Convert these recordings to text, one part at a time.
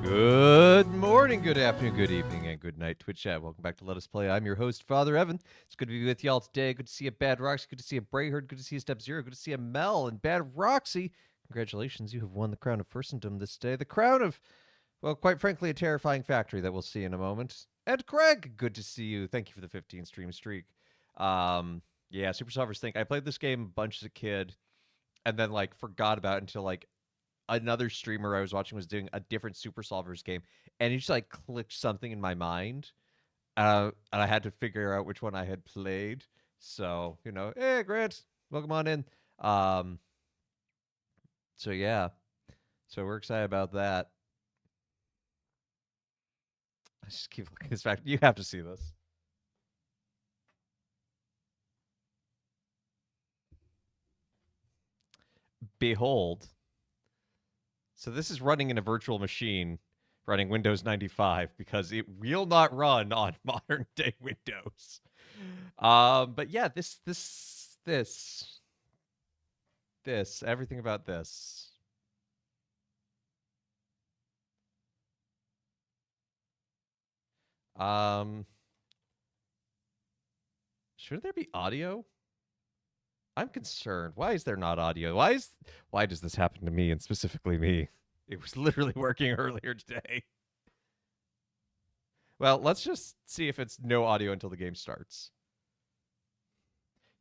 Good morning, good afternoon, good evening, and good night, Twitch chat. Welcome back to Let Us Play. I'm your host, Father Evan. It's good to be with y'all today. Good to see you, Bad Roxy. Good to see you, Brayherd. Good to see you, Step Zero. Good to see you, Mel. And Bad Roxy, congratulations, you have won the crown of Firstendom this day. The crown of, well, quite frankly, a terrifying factory that we'll see in a moment. And Craig, good to see you. Thank you for the 15 stream streak. Yeah, Super Solvers think I played this game a bunch as a kid, and then forgot about it until another streamer I was watching was doing a different Super Solvers game, and it just clicked something in my mind, and I had to figure out which one I had played. So hey Grant, welcome on in. Um, so yeah, so we're excited about that. I just keep looking at this fact. You have to see this. Behold. So this is running in a virtual machine, running Windows 95 because it will not run on modern day Windows. But yeah, this, everything about this. Um, should there be audio? I'm concerned. Why is there not audio? Why does this happen to me and specifically me? It was literally working earlier today. Well, let's just see if it's no audio until the game starts.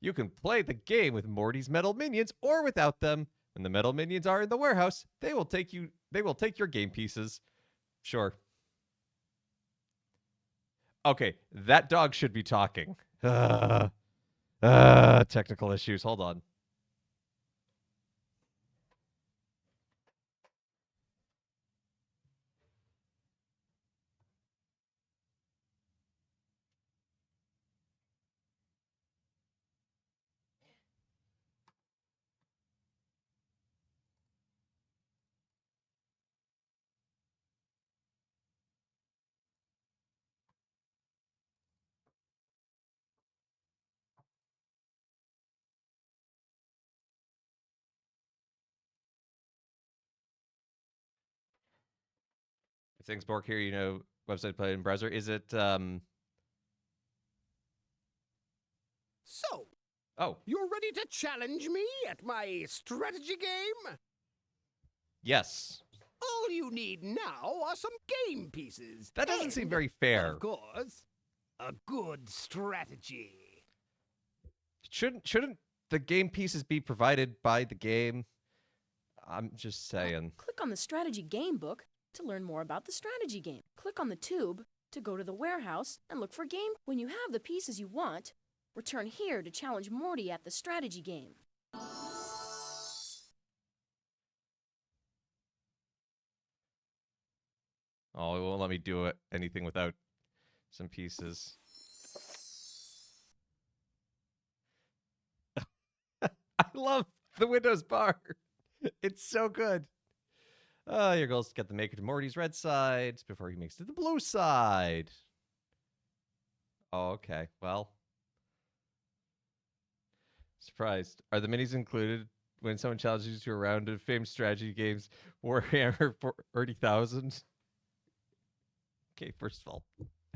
You can play the game with Morty's metal minions or without them. When the metal minions are in the warehouse, they will take your game pieces. Sure. Okay, that dog should be talking. Technical issues. Hold on. Things Bork here, website play in browser. Is it So, Oh, you're ready to challenge me at my strategy game? yes. All you need now are some game pieces. That doesn't seem and, very fair. Of course, a good strategy. Shouldn't the game pieces be provided by the game? I'm just saying. Click on the strategy game book to learn more about the strategy game. Click on the tube to go to the warehouse and look for game. When you have the pieces you want, return here to challenge Morty at the strategy game. Oh, it won't let me do anything without some pieces. I love the Windows bar. It's so good. Your goal is to get the maker to Morty's red side before he makes it to the blue side. Oh, okay. Well, surprised. Are the minis included when someone challenges you to a round of famed strategy games Warhammer 40,000? Okay, first of all,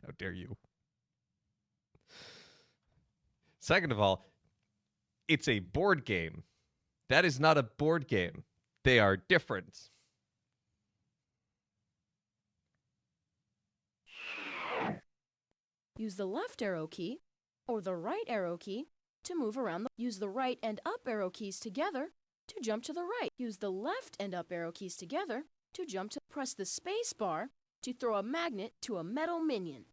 how dare you? Second of all, it's a board game. That is not a board game. They are different. Use the left arrow key or the right arrow key to move around. Use the right and up arrow keys together to jump to the right. Use the left and up arrow keys together to jump to. Press the space bar to throw a magnet to a metal minion.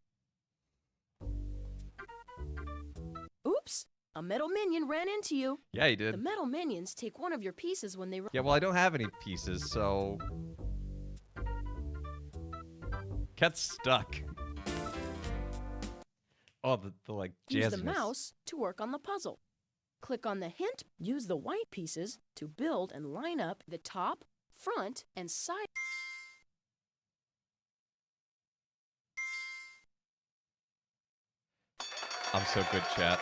Oops! A metal minion ran into you. Yeah, you The did. metal minions take one of your pieces when they... Yeah, well, I don't have any pieces, so... Cat's stuck. Oh, the Use jazziness. the mouse to work on the puzzle. Click on the hint. Use the white pieces to build and line up the top, front, and side. I'm so good, chat.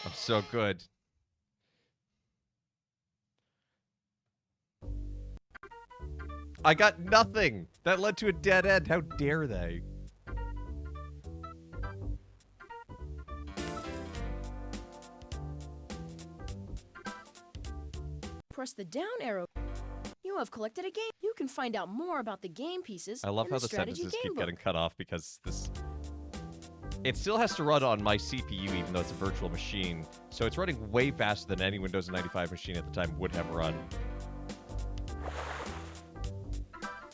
I'm so good. I got nothing. That led to a dead end. How dare they? Press the down arrow. You have collected a game. You can find out more about the game pieces I love in how the the strategy sentences game keep getting book. cut off because this... It still has to run on my CPU even though it's a virtual machine. So it's running way faster than any Windows 95 machine at the time would have run.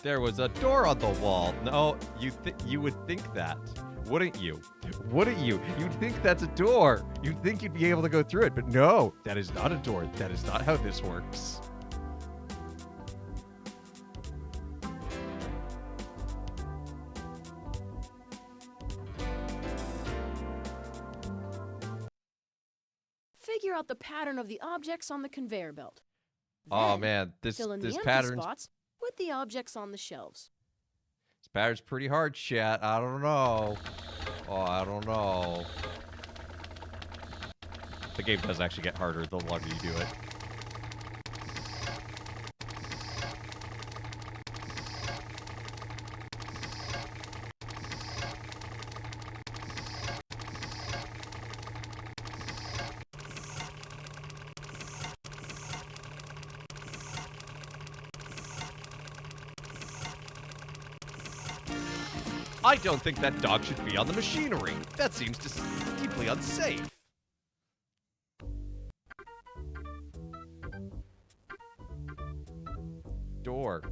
There was a door on the wall. No, you would think that. Wouldn't you? Wouldn't you? You'd think that's a door. You'd think you'd be able to go through it, but no, that is not a door. That is not how this works. Figure out the pattern of the objects on the conveyor belt. Oh Then, man, this fill in the empty pattern's spots with the objects on the shelves. this pattern's pretty hard, chat. I don't know. Oh, I don't know. The game does actually get harder the longer you do it. I don't think that dog should be on the machinery. That seems deeply unsafe. Door.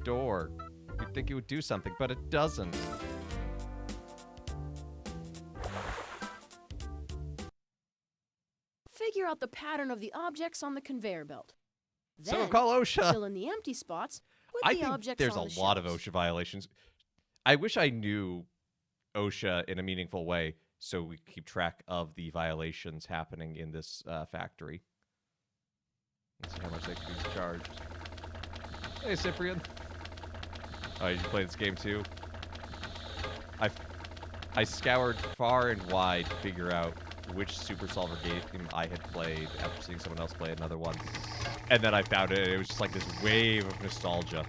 Door. You'd think it would do something, but it doesn't. Figure out the pattern of the objects on the conveyor belt. Someone Then, call OSHA. fill in the empty spots with I the think objects there's on a the lot of shelves. OSHA violations. I wish I knew OSHA in a meaningful way so we keep track of the violations happening in this factory. Let's see how much they can be charged. Hey, Cyprian. Oh, did you play this game too? I scoured far and wide to figure out which Super Solver game I had played after seeing someone else play another one. And then I found it, and it was just like this wave of nostalgia.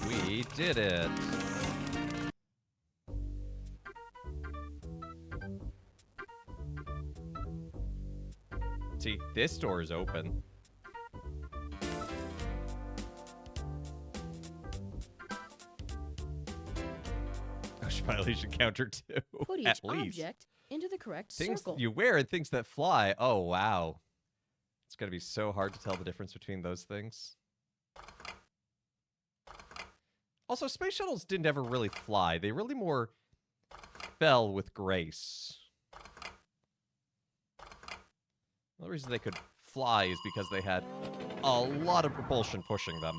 We did it. See, this door is open. OSHA violation counter 2. Put each At least. object into the correct Things circle. you wear and things that fly. Oh, wow. It's going to be so hard to tell the difference between those things. Also, space shuttles didn't ever really fly. They really more fell with grace. The reason they could fly is because they had a lot of propulsion pushing them.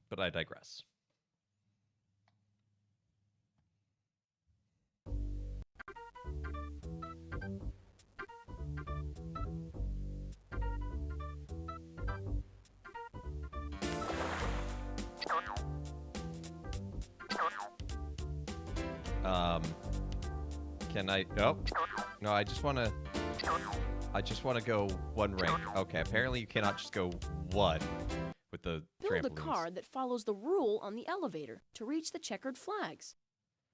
But I digress. Can I? Oh, no. I just want to go one rank. Okay. Apparently, you cannot just go one with the Build a trampolines. car that follows the rule on the elevator to reach the checkered flags.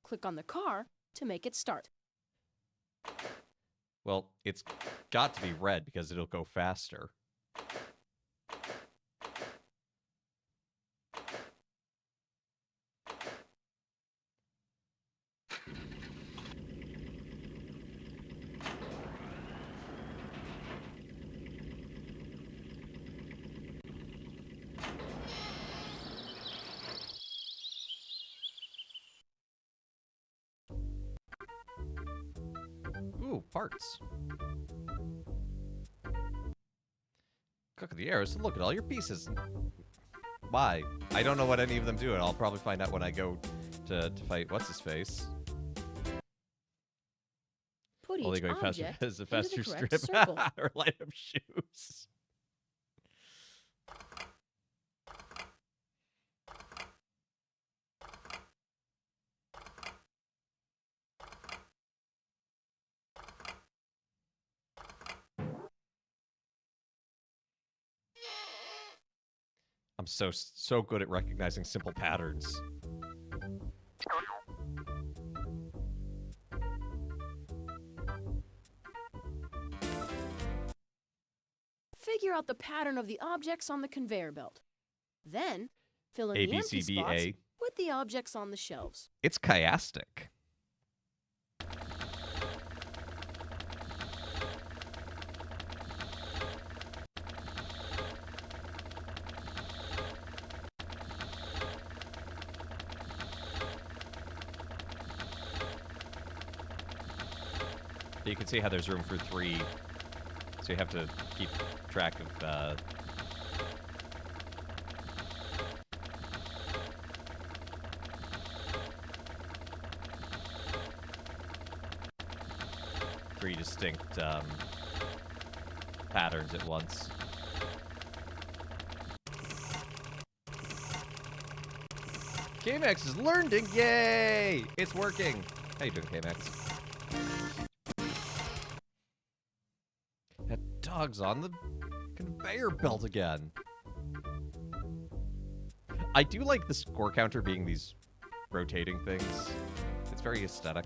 Click on the car to make it start. Well, it's got to be red because it'll go faster. Ooh, parts. Cook of the arrows to look at all your pieces. Why? I don't know what any of them do, and I'll probably find out when I go to fight what's-his-face. Put Only each going faster object as a into the faster correct strip circle. or light up shoes. I'm so good at recognizing simple patterns. Figure out the pattern of the objects on the conveyor belt. Then, fill in A the B empty C D spots A. with the objects on the shelves. It's chiastic. You can see how there's room for 3, so you have to keep track of. 3 distinct patterns at once. K-Max is learning! Yay! It's working! How you doing, K-Max? That dog's on the conveyor belt again. I do like the score counter being these rotating things. It's very aesthetic.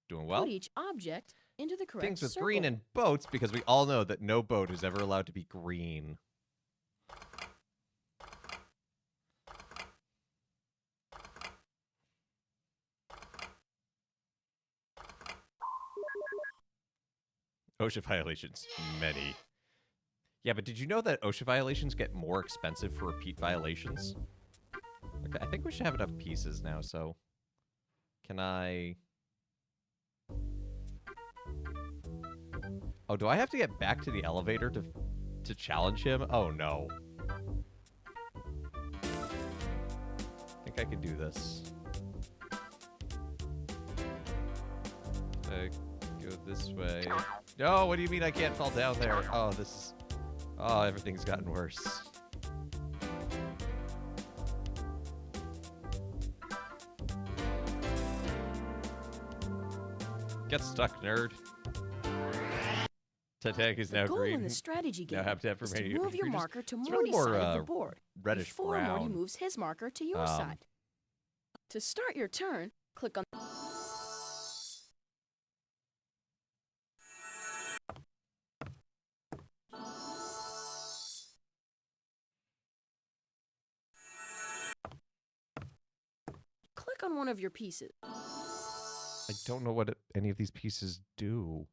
Doing well. Put each object into the correct Things with circle. green and boats, because we all know that no boat is ever allowed to be green. OSHA violations. Many. Yeah, but did you know that OSHA violations get more expensive for repeat violations? Okay, I think we should have enough pieces now, so... Can I... Oh, do I have to get back to the elevator to challenge him? Oh, no. I think I can do this. Go this way. No, what do you mean I can't fall down there? Oh, this is... Oh, everything's gotten worse. Get stuck, nerd. T.H.I.N.K is now The goal green. in the strategy Now game have to have is to remaining move your ingredients. marker to It's Morty's really more, side of the board reddish before brown. Morty moves his marker to your side. To start your turn, click on... Click on one of your pieces. I don't know what any of these pieces do.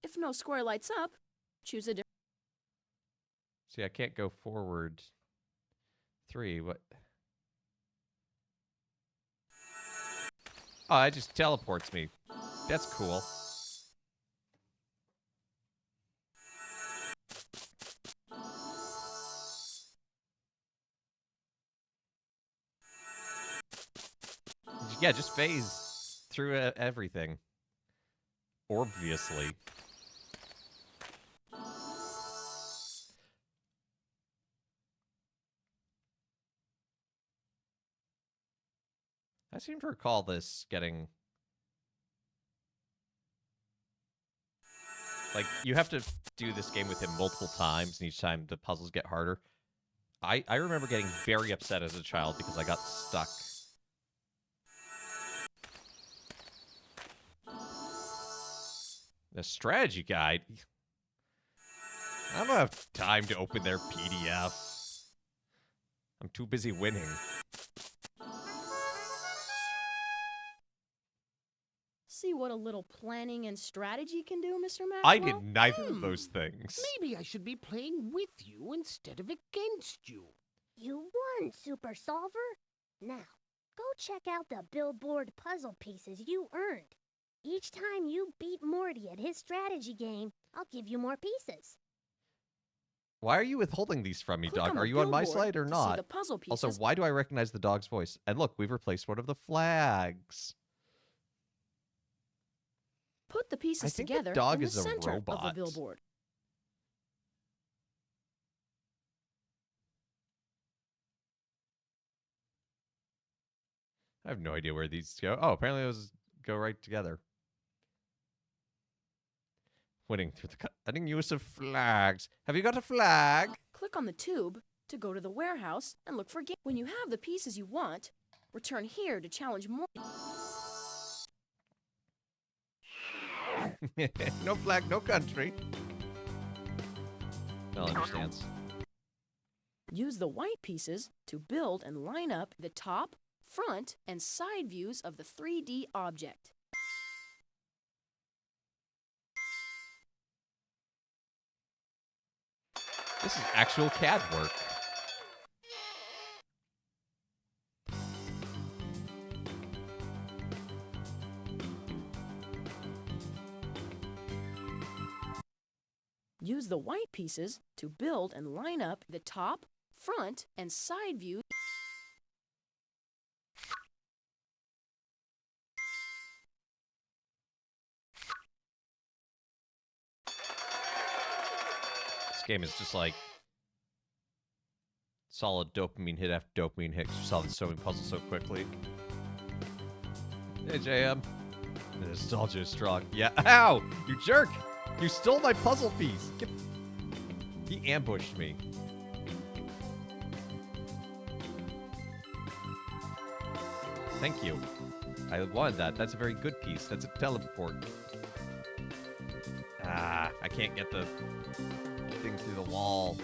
If no square lights up, choose a different... See, I can't go forward. 3, what? Oh, it just teleports me. That's cool. Yeah, just phase through everything. Obviously. I seem to recall this getting... Like, you have to do this game with him multiple times, and each time the puzzles get harder. I remember getting very upset as a child because I got stuck. The strategy guide? I don't have time to open their PDF. I'm too busy winning. See what a little planning and strategy can do, Mr. Maxwell? I did neither of those things. Maybe I should be playing with you instead of against you. You won, Super Solver! Now, go check out the billboard puzzle pieces you earned. Each time you beat Morty at his strategy game, I'll give you more pieces. Why are you withholding these from me, Click dog? on Are the you on my billboard side or to see not? the puzzle Also, pieces. why do I recognize the dog's voice? And look, we've replaced one of the flags. Put the pieces I think the together dog in the is a center of the robot. billboard. I have no idea where these go. Oh, apparently those go right together. Winning through the cutting use of flags. Have you got a flag? Click on the tube to go to the warehouse and look for game. When you have the pieces you want, return here to challenge more. No flag, no country. Mel understands. Use the white pieces to build and line up the top, front, and side views of the 3D object. This is actual CAD work. Use the white pieces to build and line up the top, front, and side view. This game is just like solid dopamine hit after dopamine hit. You're solving so many puzzles so quickly. Hey, JM. The nostalgia is strong. Yeah. Ow! You jerk! You stole my puzzle piece. He ambushed me. Thank you. I wanted that. That's a very good piece. That's a teleport. Ah, I can't get the thing through the wall.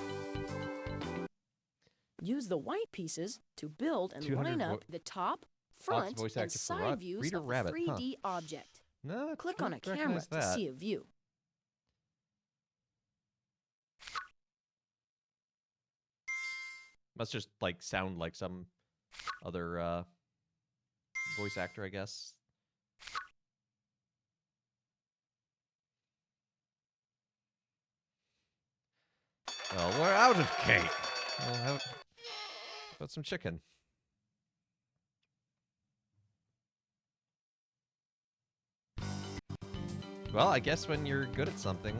Use the white pieces to build and 200 line up the top, front, voice and actor for side views Reader of the Rabbit, 3D object. No, I Click on a don't camera recognize to that. see a view. Must just like sound like some other voice actor, I guess. Well, we're out of cake. We'll have got some chicken. Well, I guess when you're good at something.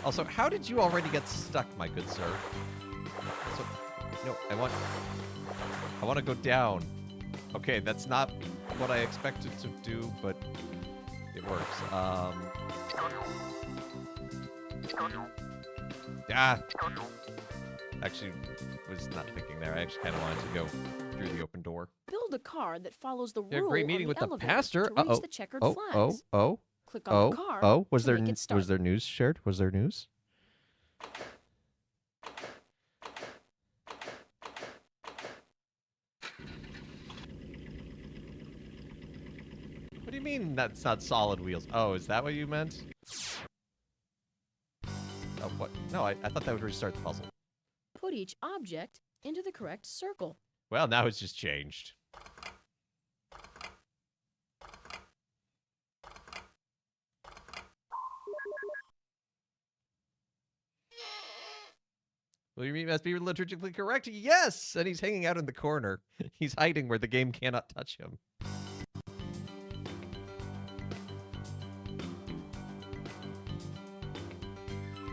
Also, how did you already get stuck, my good sir? Also, no, I want to go down. Okay, that's not what I expected to do, but it works. Actually, was not thinking there. I actually kind of wanted to go through the open door. Build a car that follows the Yeah, rule great on meeting the with the elevator pastor. to reach the checkered flags. Click on Oh, the car oh, was to there make it start. was there news shared? Was there news? What do you mean that's not solid wheels? Oh, is that what you meant? Oh, what? No, I thought that would restart the puzzle. Put each object into the correct circle. Well, now it's just changed. Well, you mean must be liturgically correct? Yes! And he's hanging out in the corner. He's hiding where the game cannot touch him.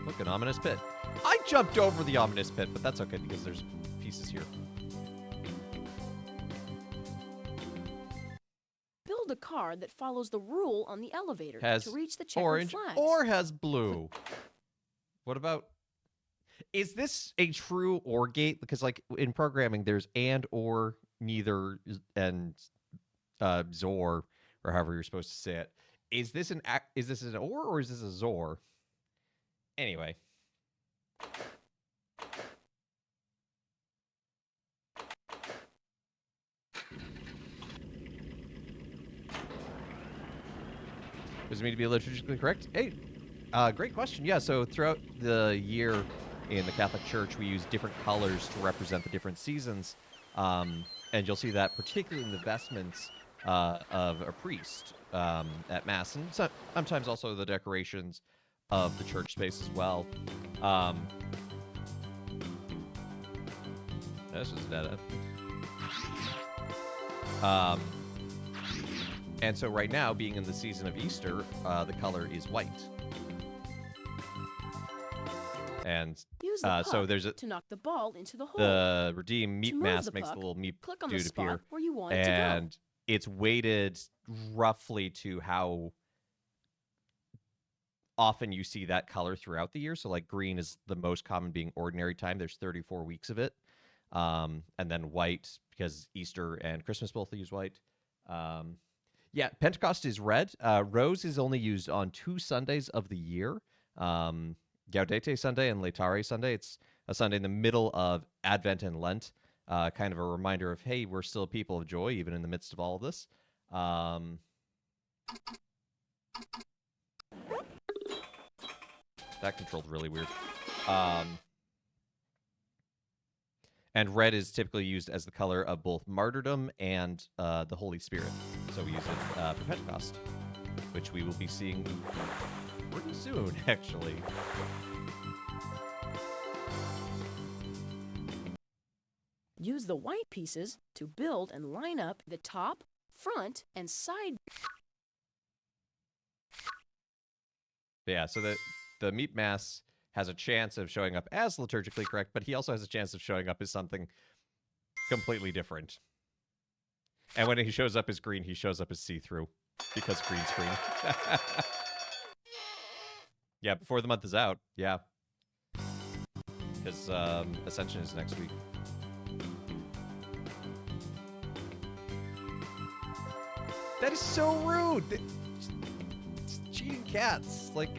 Look, an ominous pit. I jumped over the ominous pit, but that's okay because there's pieces here. Build a car that follows the rule on the elevator Has to reach the checkered orange flags. or has blue. What about... Is this a true OR gate? Because, like, in programming, there's and, or, neither, and XOR, or however you're supposed to say it. Is this an OR is this a XOR? Anyway. Does it mean to be liturgically correct? Hey, great question. Yeah, so throughout the year in the Catholic Church, we use different colors to represent the different seasons. And you'll see that particularly in the vestments of a priest at Mass, and sometimes also the decorations of the church space as well. This was dead end. And so right now, being in the season of Easter, the color is white. And Use the so puck there's a, to knock the ball into the hole. the redeem meat move mask the makes the puck, little meat click on the dude spot appear, where you want it to go. and it's weighted roughly to how often you see that color throughout the year. So like green is the most common, being ordinary time. There's 34 weeks of it. And then white, because Easter and Christmas both use white. Yeah, Pentecost is red. Rose is only used on 2 Sundays of the year. Gaudete Sunday and Laetare Sunday. It's a Sunday in the middle of Advent and Lent. Kind of a reminder of, hey, we're still a people of joy, even in the midst of all of this. That controlled really weird. And red is typically used as the color of both martyrdom and the Holy Spirit. So we use it for Pentecost, which we will be seeing pretty soon, actually. Use the white pieces to build and line up the top, front, and side. But yeah, so the meat mass has a chance of showing up as liturgically correct, but he also has a chance of showing up as something completely different. And when he shows up as green, he shows up as see-through, because green screen. Yeah, before the month is out. Yeah. Because Ascension is next week. That is so rude! It's cheating cats. Like,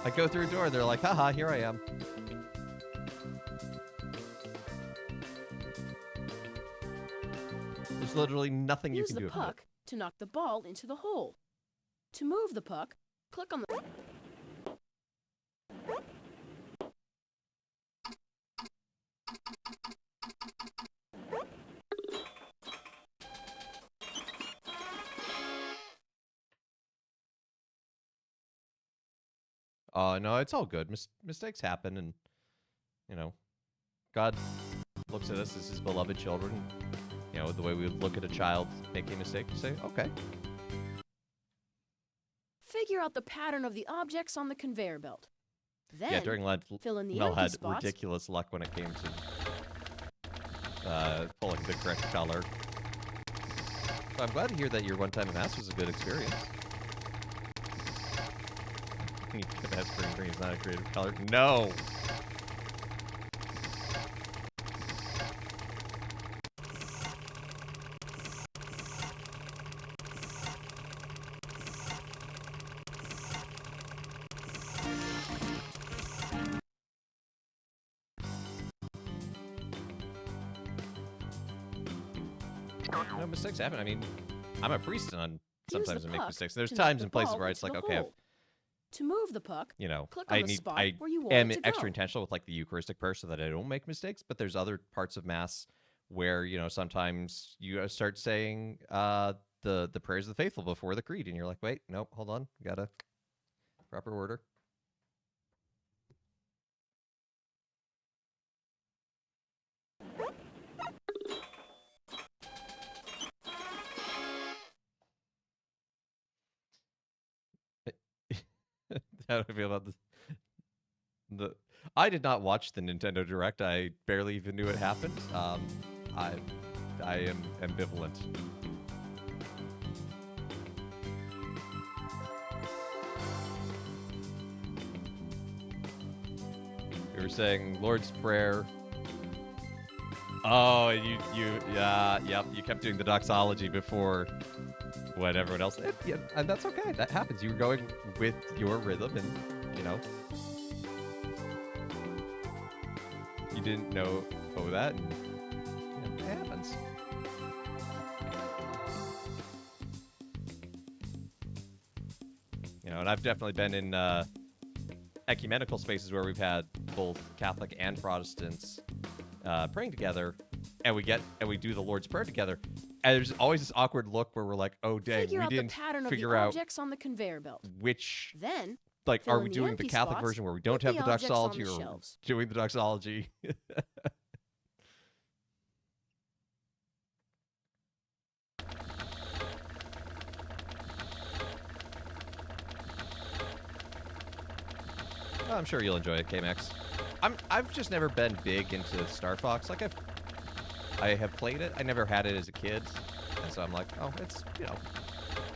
I go through a door, they're like, haha, here I am. There's literally nothing you Use can the do about it. puck to knock the ball into the hole. To move the puck, click on the... No, it's all good. Mistakes happen, and, you know, God looks at us as his beloved children. You know, the way we would look at a child making a mistake, to say, okay. Figure out the pattern of the objects on the conveyor belt. Then, Yeah, during Lent, fill in the Mel empty had spots. ridiculous luck when it came to pulling the correct color. So I'm glad to hear that your one-time mass was a good experience. That's green is not a creative color. No! No, mistakes happen. I mean, I'm a priest, and sometimes I make mistakes. There's times and places where it's like, okay, to move the puck, you know, click on the spot I where you want am it to extra go. intentional with like the Eucharistic prayer so that I don't make mistakes. But there's other parts of Mass where, you know, sometimes you start saying the prayers of the faithful before the creed, and you're like, wait, nope, hold on, gotta proper order. How do I feel about this? I did not watch the Nintendo Direct. I barely even knew it happened. I am ambivalent. You were saying Lord's Prayer. Oh, yep. You kept doing the doxology before what everyone else did. Yeah, and that's okay. That happens. You were going with your rhythm, and you know, you didn't know that, and it happens. You know, and I've definitely been in ecumenical spaces where we've had both Catholic and Protestants praying together, and we do the Lord's Prayer together. And there's always this awkward look where we're like, "Oh, dang, we didn't figure out objects on the conveyor belt. which Then Like, Fill are in we the doing the empty Catholic spots version where we with don't have the the objects on doxology, the or shelves. doing the doxology? I'm sure you'll enjoy it, K-Max. I've just never been big into Star Fox. Like, I have played it. I never had it as a kid, and so I'm like, oh, it's, I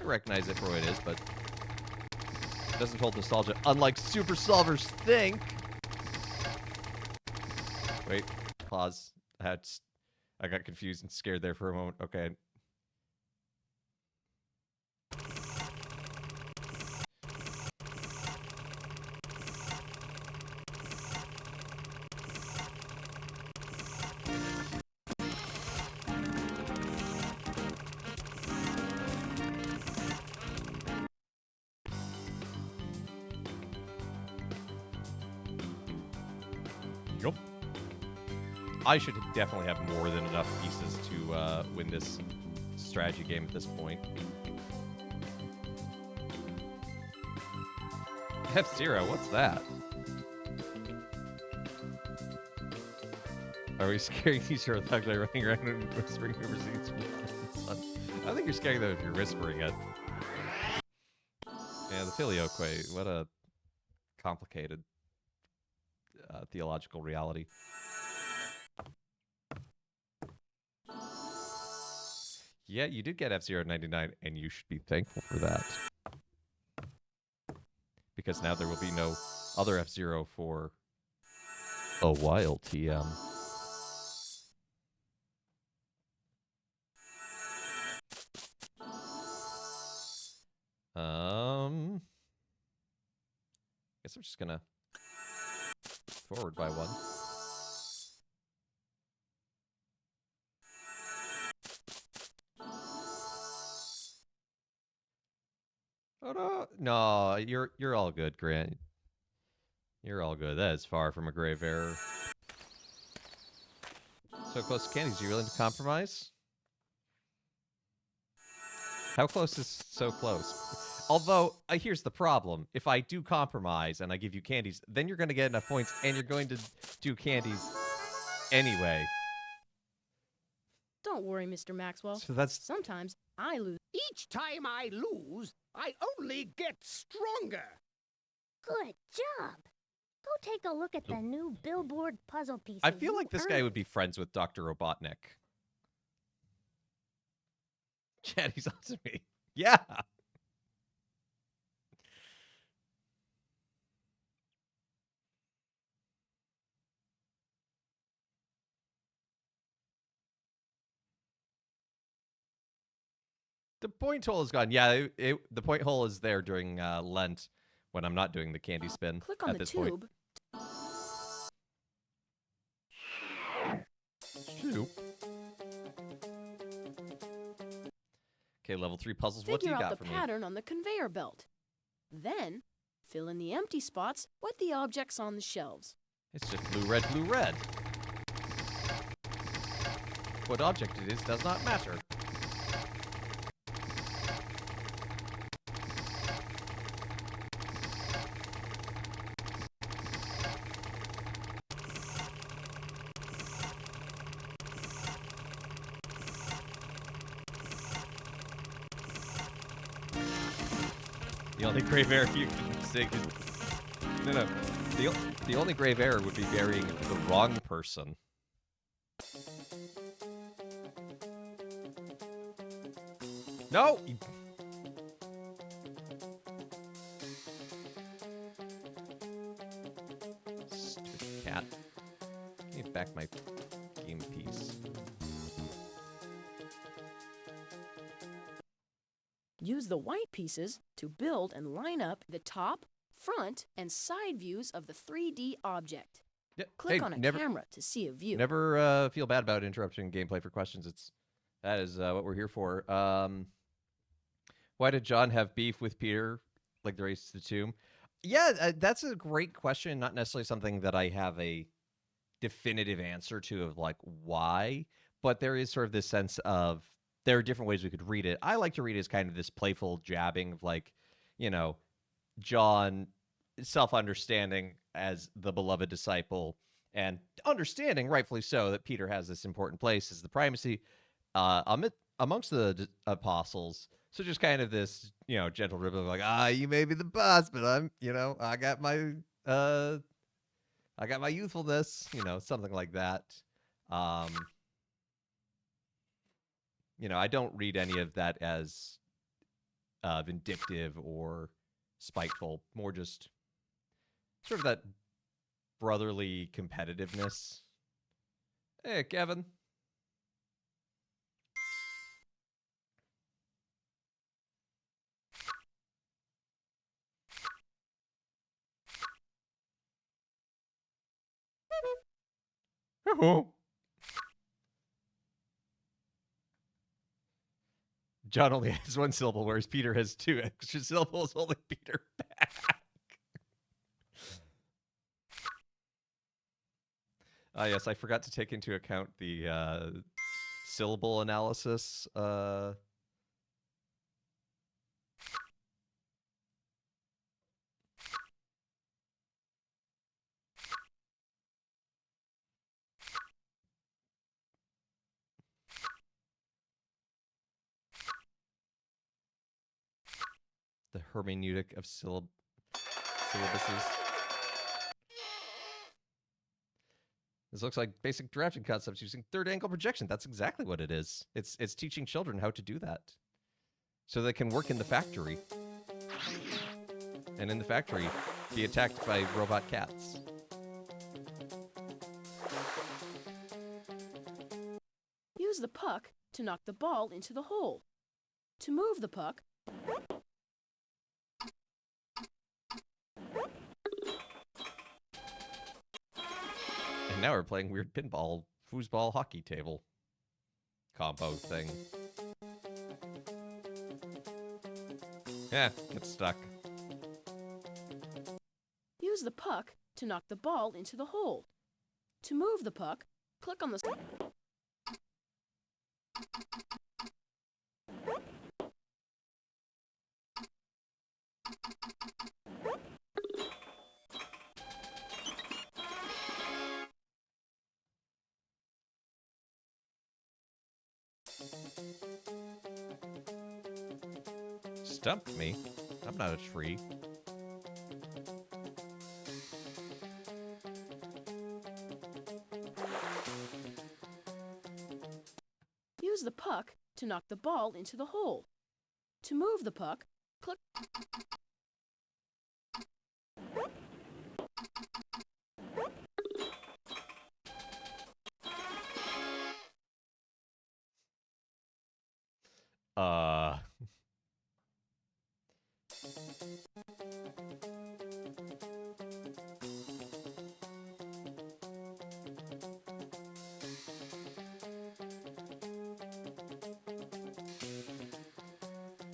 recognize it for what it is, but it doesn't hold nostalgia. Unlike Super Solvers Think. Wait, pause. I got confused and scared there for a moment. Okay. Yup. I should definitely have more than enough pieces to win this strategy game at this point. F-Zero, what's that? Are we scaring these sort of thugs by running around and whispering overseas? I don't think you're scaring them if you're whispering it. Yeah, the filioque. What a complicated theological reality. Yeah, you did get F-Zero 99, and you should be thankful for that. Because now there will be no other F-Zero for a while, TM. Guess I'm just gonna forward by one. Oh no, no, you're all good, Grant. You're all good. That is far from a grave error. So close to candies. You willing to compromise? How close is so close? Although, here's the problem. If I do compromise and I give you candies, then you're going to get enough points, and you're going to do candies anyway. Don't worry, Mr. Maxwell. So that's... Sometimes I lose. Each time I lose, I only get stronger. Good job. Go take a look at the new billboard puzzle pieces. I feel you like this guy would earned. be friends with Dr. Robotnik. Chad, he's on to me. Yeah. The point hole is gone. Yeah, the point hole is there during Lent when I'm not doing the candy spin. Click on at the this tube. Point. Okay, level 3 puzzles. What do you Figure out got the for me? pattern on the conveyor belt. Then, fill in the empty spots with the objects on the shelves. It's just blue, red, blue, red. What object it is does not matter. The only grave error you can say is... No. The only grave error would be burying the wrong person. No! Stupid cat. Give me back my game piece. Use the white pieces to build and line up the top, front, and side views of the 3D object. Yeah, Click hey, on a camera to see a view. Never feel bad about interrupting gameplay for questions. That is what we're here for. Why did John have beef with Peter, like the race to the tomb? Yeah, that's a great question. Not necessarily something that I have a definitive answer to of like why, but there is sort of this sense of there are different ways we could read it. I like to read it as kind of this playful jabbing of like, John self-understanding as the beloved disciple, and understanding, rightfully so, that Peter has this important place as the primacy amongst the apostles. So just kind of this, gentle ribbon of like, you may be the boss, but uh, I got my youthfulness, something like that. Um, I don't read any of that as vindictive or spiteful. More just sort of that brotherly competitiveness. Hey, Kevin. John only has one syllable, whereas Peter has two extra syllables holding Peter back. Yes, I forgot to take into account the syllable analysis. The hermeneutic of syllabuses. This looks like basic drafting concepts using third angle projection. That's exactly what it is. It's teaching children how to do that, so they can work in the factory, and in the factory, be attacked by robot cats. Use the puck to knock the ball into the hole. To move the puck, And now we're playing weird pinball, foosball hockey table combo thing. Yeah, get stuck. use the puck to knock the ball into the hole. To move the puck, click on the... Stumped me. I'm not a tree. Use the puck to knock the ball into the hole. To move the puck, click... Uh...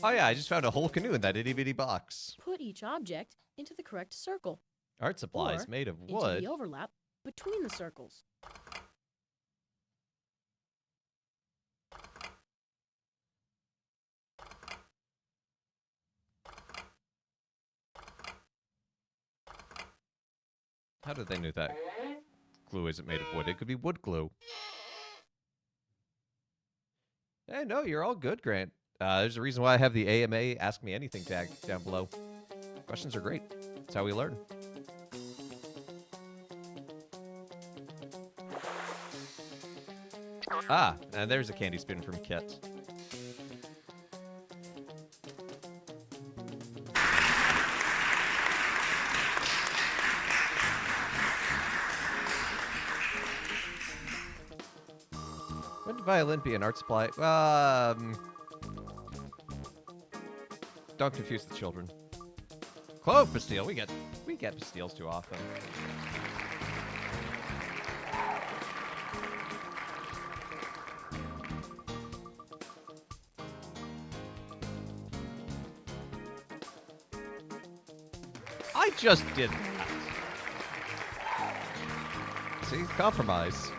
Oh yeah, I just found a whole canoe in that itty bitty box. Put each object into the correct circle, Art supplies or made of into wood. the overlap between the circles. How did they know that glue isn't made of wood? It could be wood glue. Hey, no, you're all good, Grant. There's a reason why I have the AMA Ask Me Anything tag down below. Questions are great. That's how we learn. And there's a candy spoon from Kit. When did violin be an art supply? Don't confuse the children. Clove pastille. We get pastilles too often. I just did that. See? Compromise.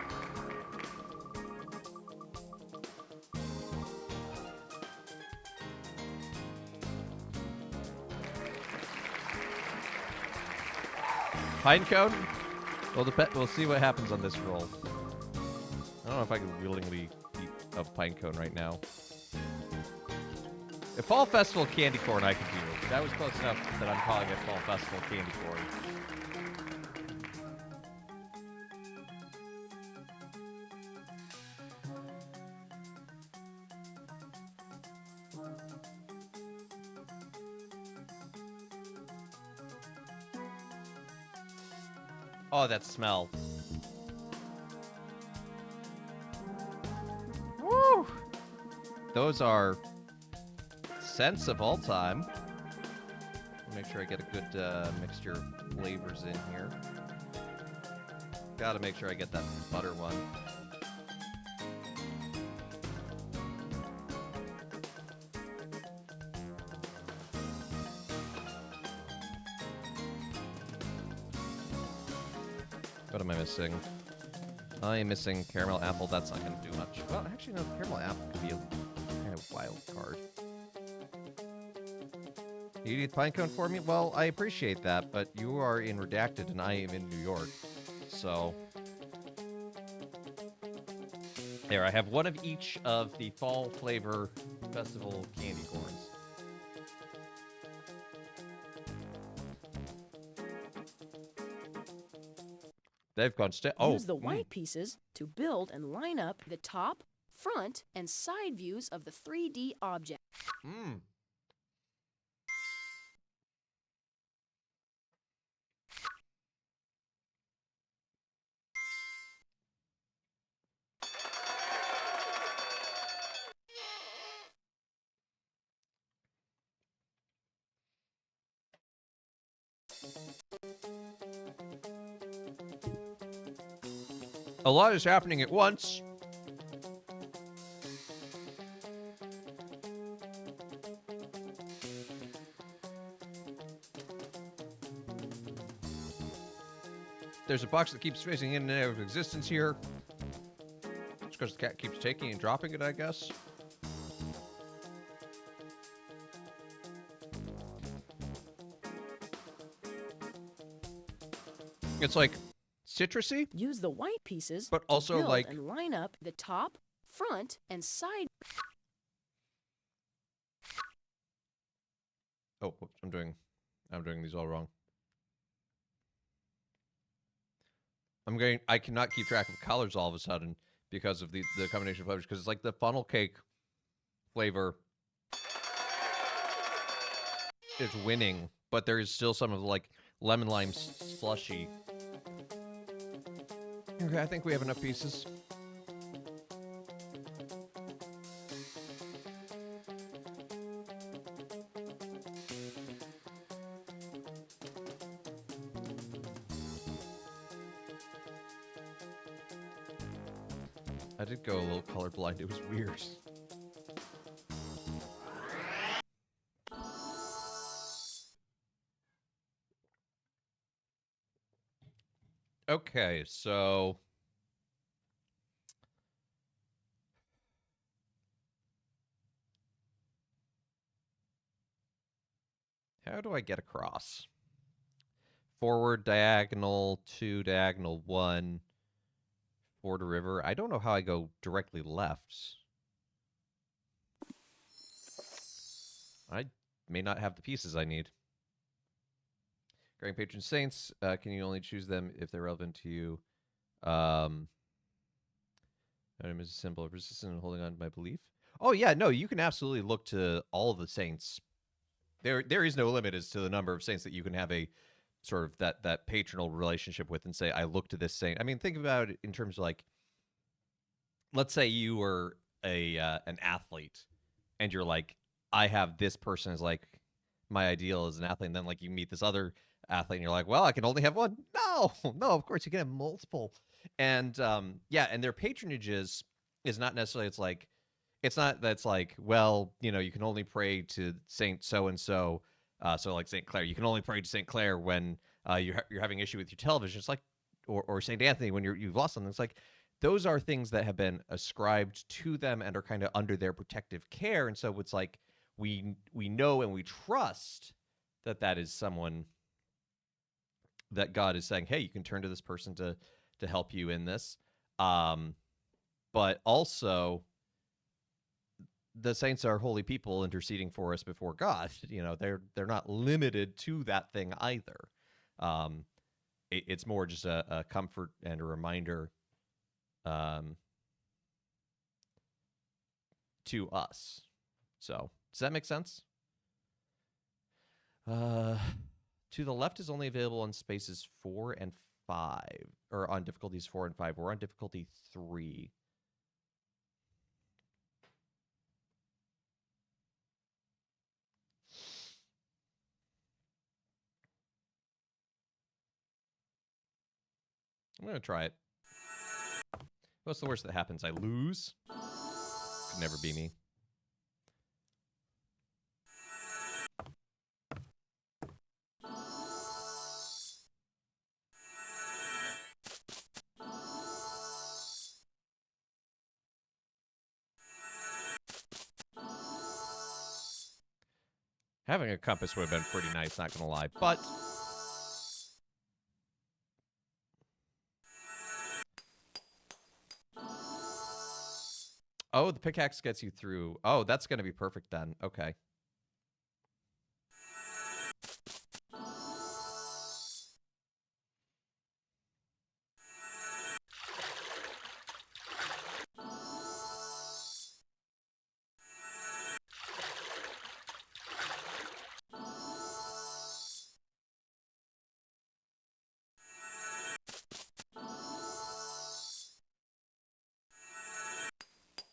Pine cone? We'll see what happens on this roll. I don't know if I can willingly eat a pine cone right now. A Fall Festival candy corn I could do. That was close enough that I'm calling it Fall Festival candy corn. Oh, that smell. Woo! Those are scents of all time. Make sure I get a good mixture of flavors in here. Gotta make sure I get that butter one. What am I missing? I am missing caramel apple. That's not going to do much. Well, actually, no. Caramel apple could be a kind of wild card. You eat pine cone for me? Well, I appreciate that, but you are in Redacted and I am in New York. So, there, I have one of each of the fall flavor festival candy corns. They've gone Use the white pieces to build and line up the top, front, and side views of the 3D object. A lot is happening at once. There's a box that keeps phasing in and out of existence here. It's because the cat keeps taking and dropping it, I guess. It's like citrusy. Use the white pieces but also to build like and line up the top, front, and side. Oh, whoops, I'm doing these all wrong. I cannot keep track of colors all of a sudden because of the combination of flavors, because it's like the funnel cake flavor is winning, but there is still some of the like lemon lime slushy. Okay, I think we have enough pieces. I did go a little colorblind. It was weird. Okay, so how do I get across? Forward diagonal 2, diagonal 1, Ford River. I don't know how I go directly left. I may not have the pieces I need. Grand Patron Saints, can you only choose them if they're relevant to you? Item is a symbol of resistance and holding on to my belief. Oh yeah, no, you can absolutely look to all of the saints. There is no limit as to the number of saints that you can have a sort of that patronal relationship with and say, I look to this saint. I mean, think about it in terms of like, let's say you were an athlete and you're like, I have this person as like my ideal as an athlete, and then like you meet this other athlete and you're like, well, I can only have one. No, no, of course you can have multiple. And yeah, and their patronages is not necessarily it's not that's like, well, you know, you can only pray to Saint so and so, so like Saint Clair, you can only pray to Saint Clair when you're having issue with your television. It's like, or Saint Anthony when you've lost something. It's like those are things that have been ascribed to them and are kind of under their protective care, and so it's like we know and we trust that is someone that God is saying, hey, you can turn to this person to help you in this. But also, the saints are holy people interceding for us before God. You know, they're not limited to that thing either. It's more just a comfort and a reminder to us. So, does that make sense? To the left is only available on spaces 4 and 5, or on difficulties 4 and 5. We're on difficulty 3. I'm going to try it. What's the worst that happens? I lose? Could never be me. Having a compass would have been pretty nice, not going to lie. But oh, the pickaxe gets you through. Oh, that's going to be perfect then. Okay.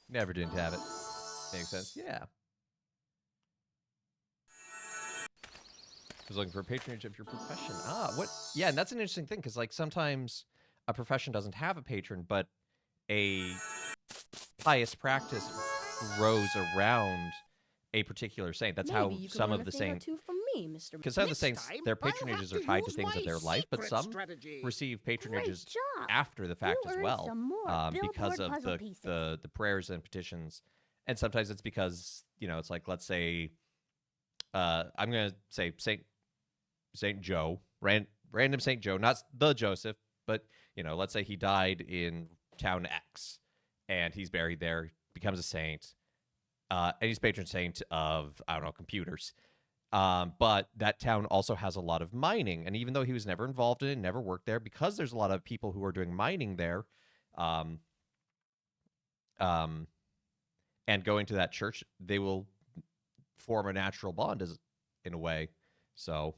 Never didn't have it. Makes sense. Yeah. I was looking for patronage of your profession. Ah, what? Yeah, and that's an interesting thing because, like, sometimes a profession doesn't have a patron, but a pious practice grows around a particular saint. That's Maybe how you can some learn of the a thing or saints, two from me, Mr. because some of the Next saints, time, their I'll have patronages to are tied to use things of my their life, but secret some strategy. receive Great patronages job! after the fact You as earned well, some more because billboard of puzzle pieces. the prayers and petitions. And sometimes it's because, you know, it's like, let's say, I'm gonna say Saint Joe, random Saint Joe, not the Joseph, but, you know, let's say he died in town X, and he's buried there, becomes a saint, and he's patron saint of, I don't know, computers. But that town also has a lot of mining, and even though he was never involved in it, never worked there, because there's a lot of people who are doing mining there, um, um, and going to that church, they will form a natural bond, as in a way. So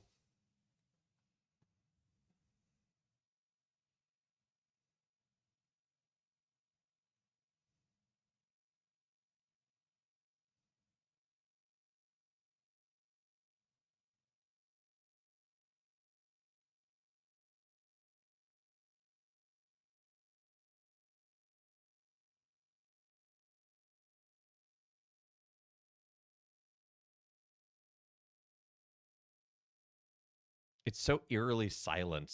it's so eerily silent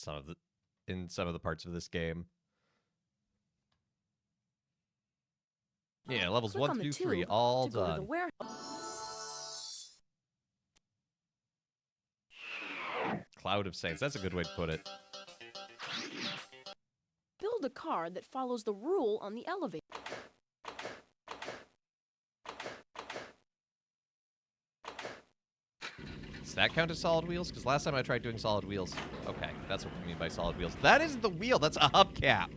in some of the parts of this game. Yeah, levels Click 1 on the through 3, tube all to go to the done. warehouse. Cloud of Saints. That's a good way to put it. Build a car that follows the rule on the elevator. Does that count as solid wheels? Because last time I tried doing solid wheels. Okay, that's what we mean by solid wheels. That isn't the wheel. That's a hubcap.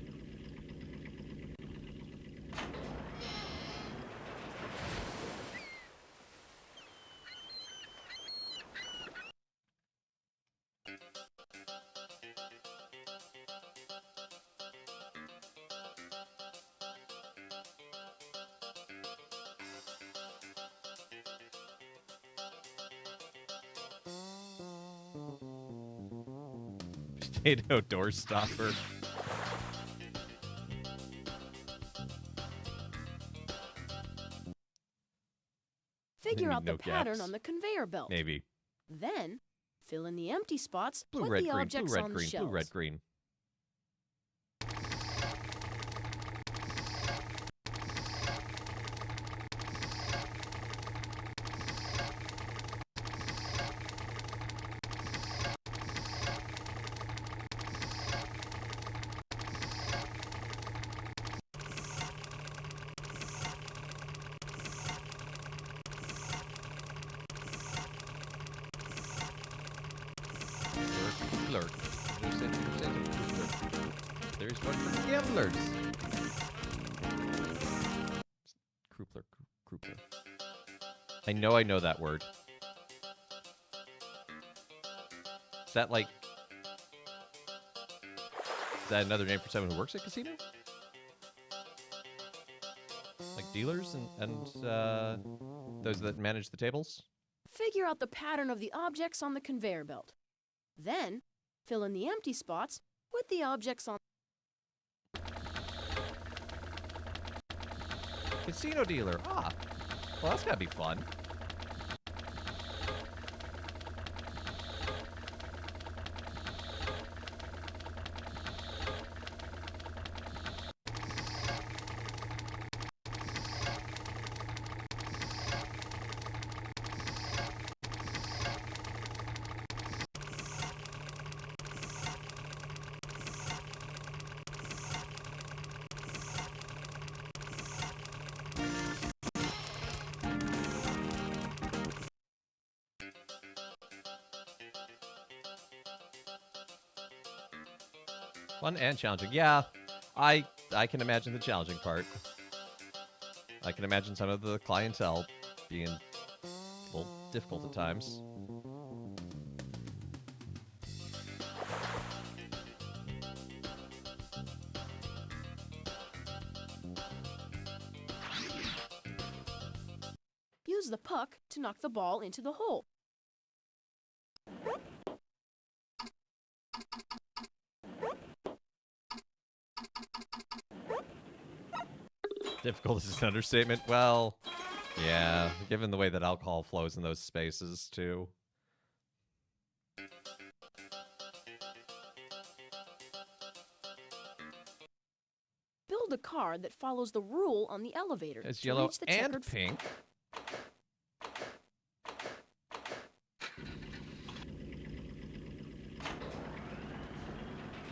Potato door stopper. Figure Maybe out the no pattern gaps. on the conveyor belt. Maybe. Then, fill in the empty spots Blue, like red, the green. objects Blue, red, on the green. shelves. Blue, red, green. But for gamblers. Kroopler. I know that word. Is that like... Is that another name for someone who works at a casino? Like dealers and those that manage the tables? Figure out the pattern of the objects on the conveyor belt. Then, fill in the empty spots with the objects on... Casino dealer. Ah. Well, that's gotta be fun. Fun and challenging. Yeah, I can imagine the challenging part. I can imagine some of the clientele being a little difficult at times. Use the puck to knock the ball into the hole. Difficult is an understatement. Well, yeah, given the way that alcohol flows in those spaces, too. Build a car that follows the rule on the elevator It's to yellow reach the and checkered pink.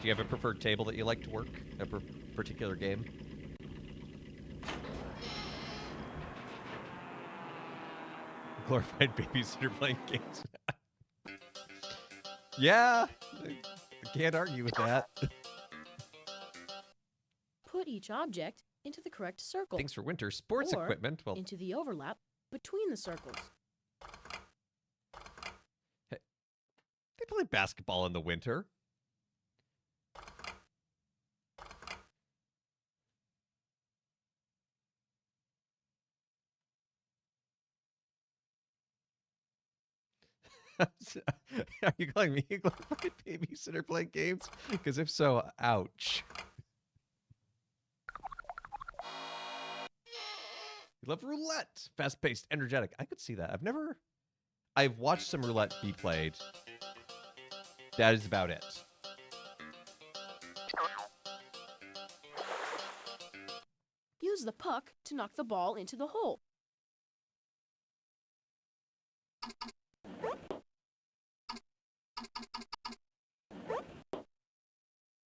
Do you have a preferred table that you like to work? A particular game? Glorified babysitter playing games. Yeah, I can't argue with that. Put each object into the correct circle. Thanks for winter sports or equipment. Well, into the overlap between the circles. they play basketball in the winter. Are you calling me a glorified babysitter playing games? Because if so, ouch. You love roulette. Fast-paced, energetic. I could see that. I've watched some roulette be played. That is about it. Use the puck to knock the ball into the hole.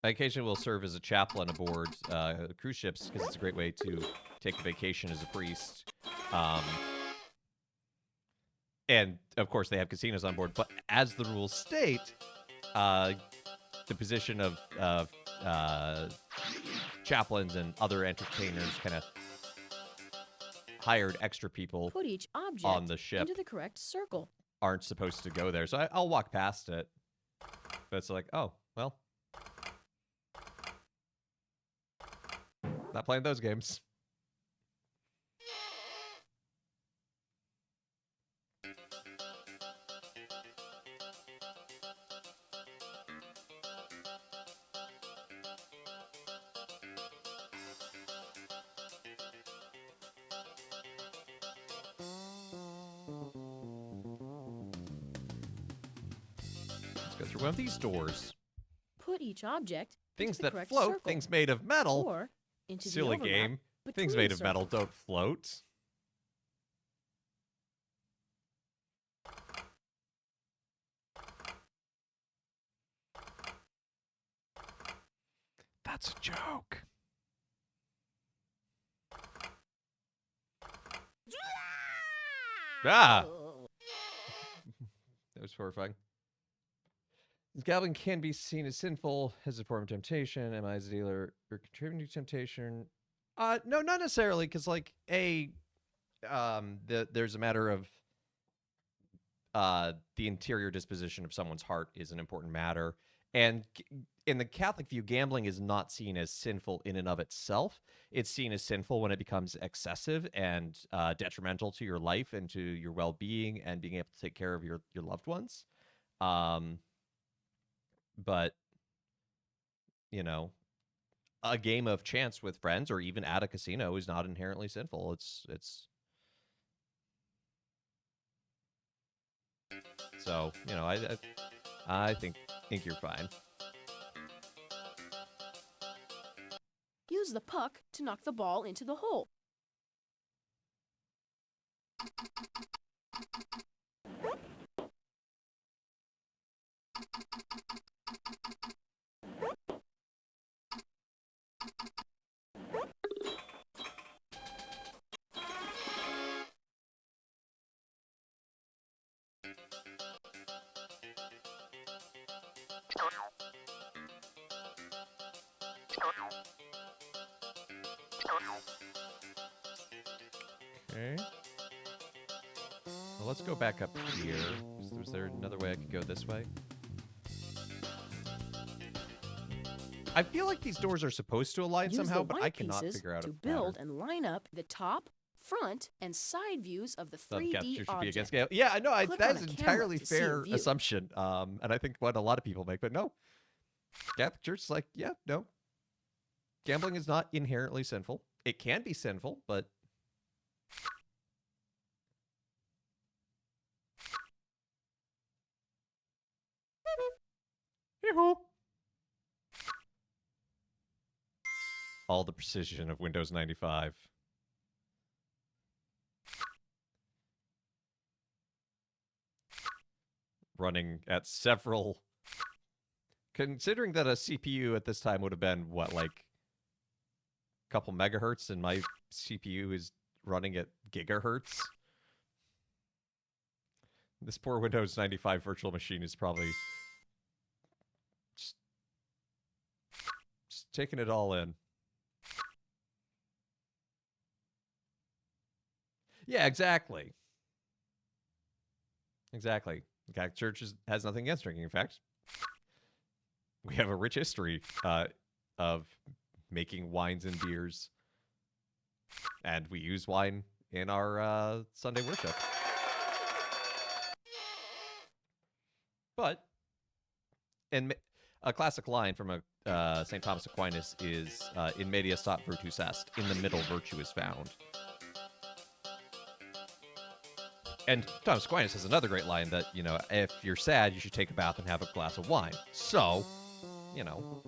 I occasionally will serve as a chaplain aboard cruise ships because it's a great way to take a vacation as a priest. And, of course, they have casinos on board. But as the rules state, the position of chaplains and other entertainers kind of hired extra people Put each object on the ship into the correct circle. aren't supposed to go there. So I'll walk past it. But it's like, oh, well. Not playing those games. Let's go through one of these doors. Put each object Things into the that correct float, circle. things made of metal. Or into the Silly overlap game. Things between made the of metal circles. don't float. That's a joke. Ah! That was horrifying. Gambling can be seen as sinful as a form of temptation. Am I as a dealer or contributing to temptation? No, not necessarily, because like there's a matter of the interior disposition of someone's heart is an important matter, and in the Catholic view, gambling is not seen as sinful in and of itself. It's seen as sinful when it becomes excessive and detrimental to your life and to your well-being and being able to take care of your loved ones. Um, but you know, a game of chance with friends or even at a casino is not inherently sinful. It's so I think you're fine. Use the puck to knock the ball into the hole. Okay. Well, let's go back up here. Was there another way I could go this way? I feel like these doors are supposed to align Use somehow, the but white I cannot pieces figure out to a build pattern. and line up the top, front, and side views of the So the 3D capture should be object. against scale. Yeah, I know. Click That on is a an camera entirely to see a fair view. assumption, and I think what a lot of people make. But no, Catholic Church is like, yeah, no, gambling is not inherently sinful. It can be sinful, but all the precision of Windows 95. Running at several. Considering that a CPU at this time would have been, what, like a couple megahertz, and my CPU is running at gigahertz? This poor Windows 95 virtual machine is probably just, just taking it all in. Yeah, exactly. Exactly. The Catholic Church has nothing against drinking. In fact, we have a rich history of making wines and beers, and we use wine in our Sunday worship. But, and a classic line from a St. Thomas Aquinas is, in media stat virtus est, in the middle virtue is found. And Thomas Aquinas has another great line that, if you're sad, you should take a bath and have a glass of wine. So, you know.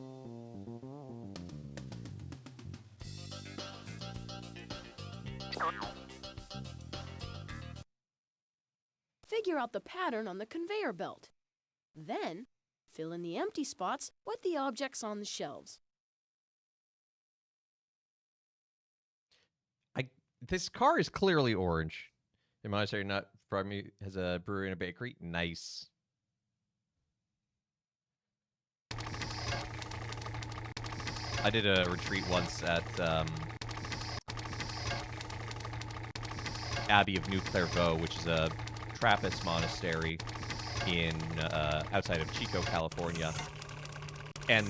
Figure out the pattern on the conveyor belt. Then, fill in the empty spots with the objects on the shelves. This car is clearly orange. The monastery nut from me has a brewery and a bakery. Nice. I did a retreat once at Abbey of New Clairvaux, which is a Trappist monastery in outside of Chico, California. And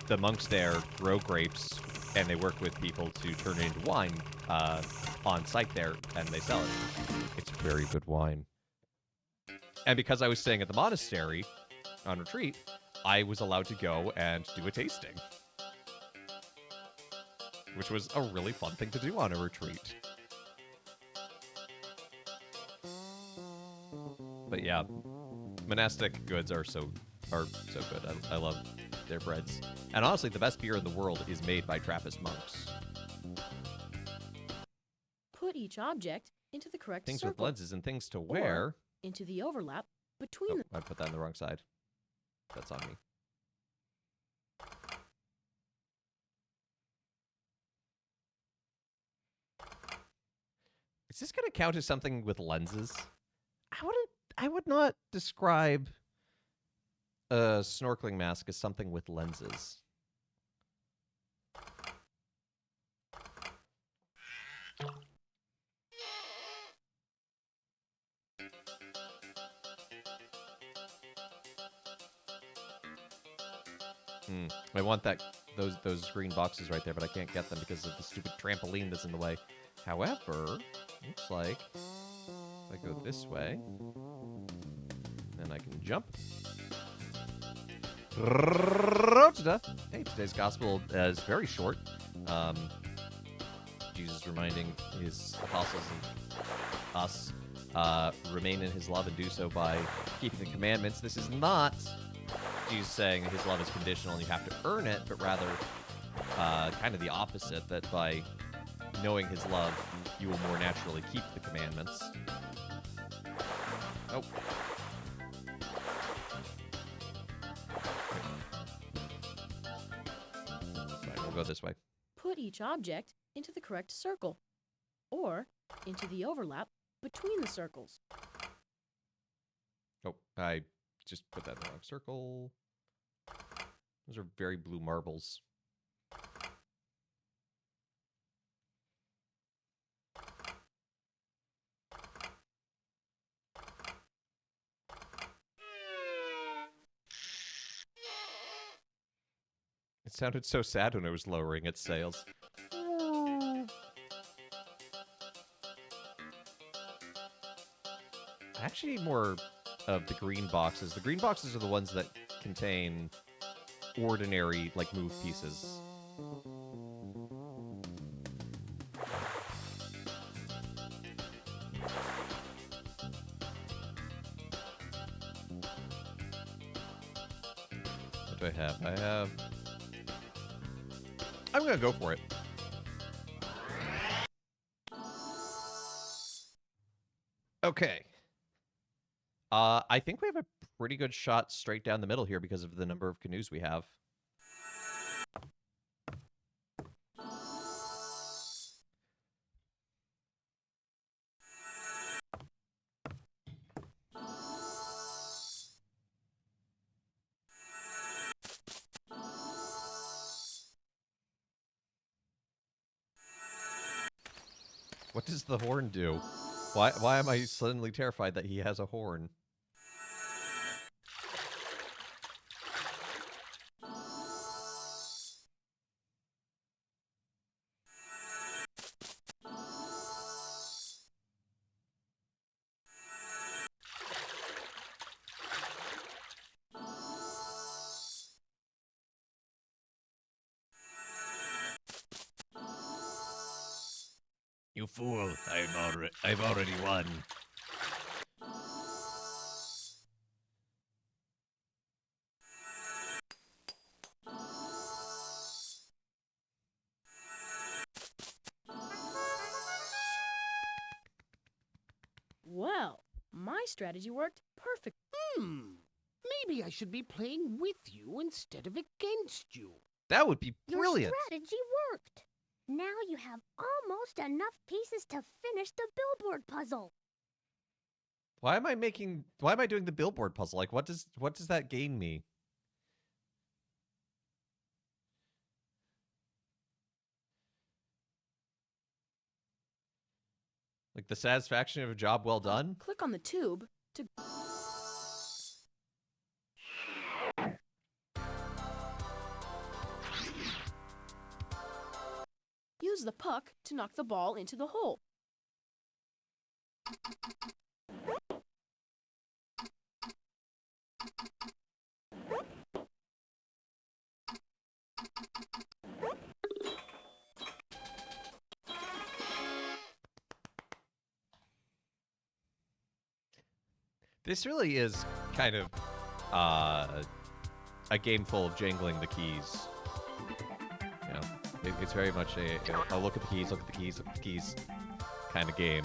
the monks there grow grapes, and they work with people to turn it into wine on site there, and they sell it. It's very good wine. And because I was staying at the monastery on retreat, I was allowed to go and do a tasting, which was a really fun thing to do on a retreat. But yeah, monastic goods are so good. I love their breads. And honestly, the best beer in the world is made by Trappist monks. Put each object into the correct Things circle. with lenses and things to wear. Or into the overlap between them. I put that on the wrong side. That's on me. Is this going to count as something with lenses? I would not describe a snorkeling mask is something with lenses. I want those green boxes right there, but I can't get them because of the stupid trampoline that's in the way. However, looks like if I go this way, then I can jump. Hey, today's gospel is very short. Jesus reminding his apostles and us remain in his love and do so by keeping the commandments. This is not Jesus saying his love is conditional and you have to earn it, but rather kind of the opposite, that by knowing his love, you will more naturally keep the commandments. Oh. Right, we'll go this way. Put each object into the correct circle, or into the overlap between the circles. Oh, I just put that in the wrong circle. Those are very blue marbles. It sounded so sad when it was lowering its sails. I actually need more of the green boxes. The green boxes are the ones that contain ordinary, like, move pieces. What do I have? I'm gonna go for it. Okay. I think we have a pretty good shot straight down the middle here because of the number of canoes we have. What does the horn do? Why am I suddenly terrified that he has a horn? You fool! I've already won. Well, my strategy worked perfect. Maybe I should be playing with you instead of against you. That would be Your brilliant. strategy worked. Now you have almost enough pieces to finish the billboard puzzle. Why am I doing the billboard puzzle? Like, what does that gain me? Like the satisfaction of a job well done? Click on the tube to use the puck to knock the ball into the hole. This really is kind of a game full of jangling the keys. You know, it's very much a look at the keys, look at the keys, look at the keys kind of game.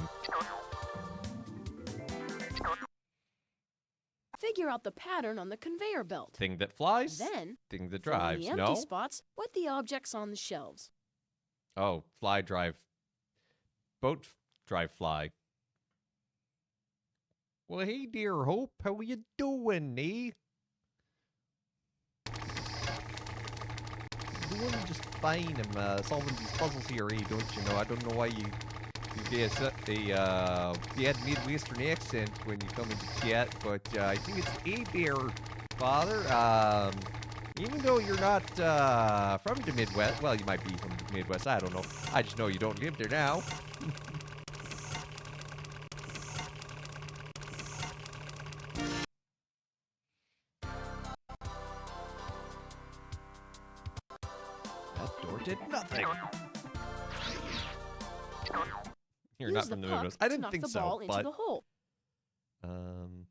Figure out the pattern on the conveyor belt. Thing that flies, Then, thing that fill in drives. the empty No? spots with the objects on the shelves. Oh, fly, drive. Boat, drive, fly. Well, hey, dear Hope, how you doing, eh? doing just fine. I'm solving these puzzles here, don't you know? I don't know why you get a bad Midwestern accent when you come into chat, but I think it's A there, Father. Even though you're not from the Midwest, well, you might be from the Midwest. I don't know. I just know you don't live there now. That door did nothing. You're Use not the from the puck Midwest. I to didn't knock think the so, ball into but the hole. um.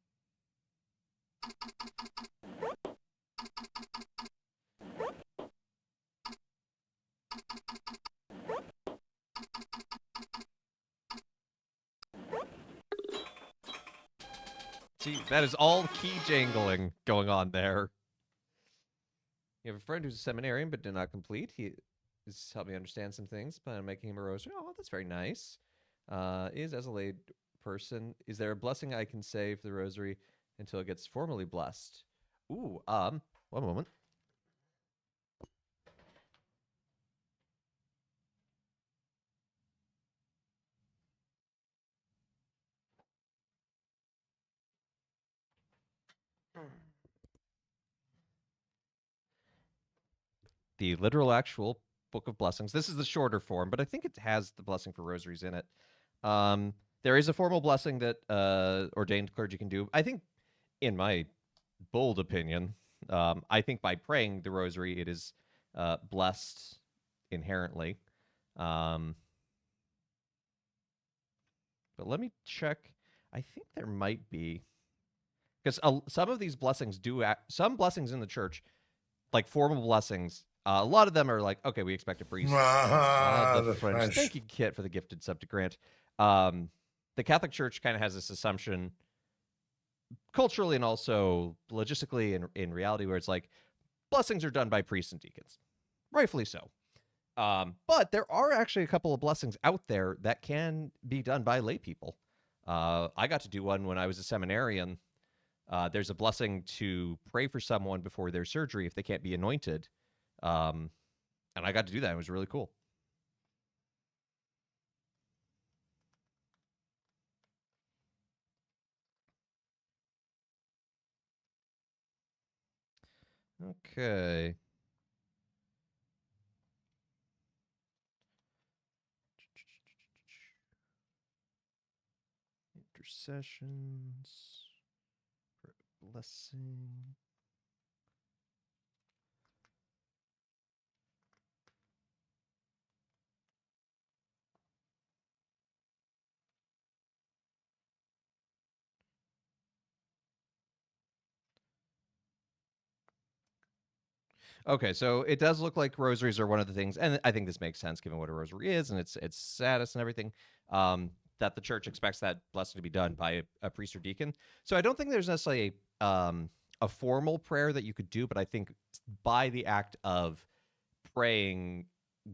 See, that is all key jangling going on there. You have a friend who's a seminarian but did not complete. He has helped me understand some things by making him a rosary. Oh, that's very nice. Is as a lay person, is there a blessing I can say for the rosary until it gets formally blessed? Ooh, one moment. The literal actual book of blessings. This is the shorter form, but I think it has the blessing for rosaries in it. There is a formal blessing that ordained clergy can do. I think, in my bold opinion, I think by praying the rosary, it is blessed inherently. Um, but let me check. I think there might be because some of these blessings some blessings in the church, like formal blessings. A lot of them are like, okay, we expect a priest. The French. Thank you, Kit, for the gifted sub to Grant. The Catholic Church kind of has this assumption, culturally and also logistically and in reality, where it's like blessings are done by priests and deacons, rightfully so. But there are actually a couple of blessings out there that can be done by lay people. I got to do one when I was a seminarian. There's a blessing to pray for someone before their surgery if they can't be anointed. And I got to do that. It was really cool. Okay. Intercessions. Blessing. Okay, so it does look like rosaries are one of the things, and I think this makes sense given what a rosary is and its status and everything. That the church expects that blessing to be done by a priest or deacon. So I don't think there's necessarily a formal prayer that you could do, but I think by the act of praying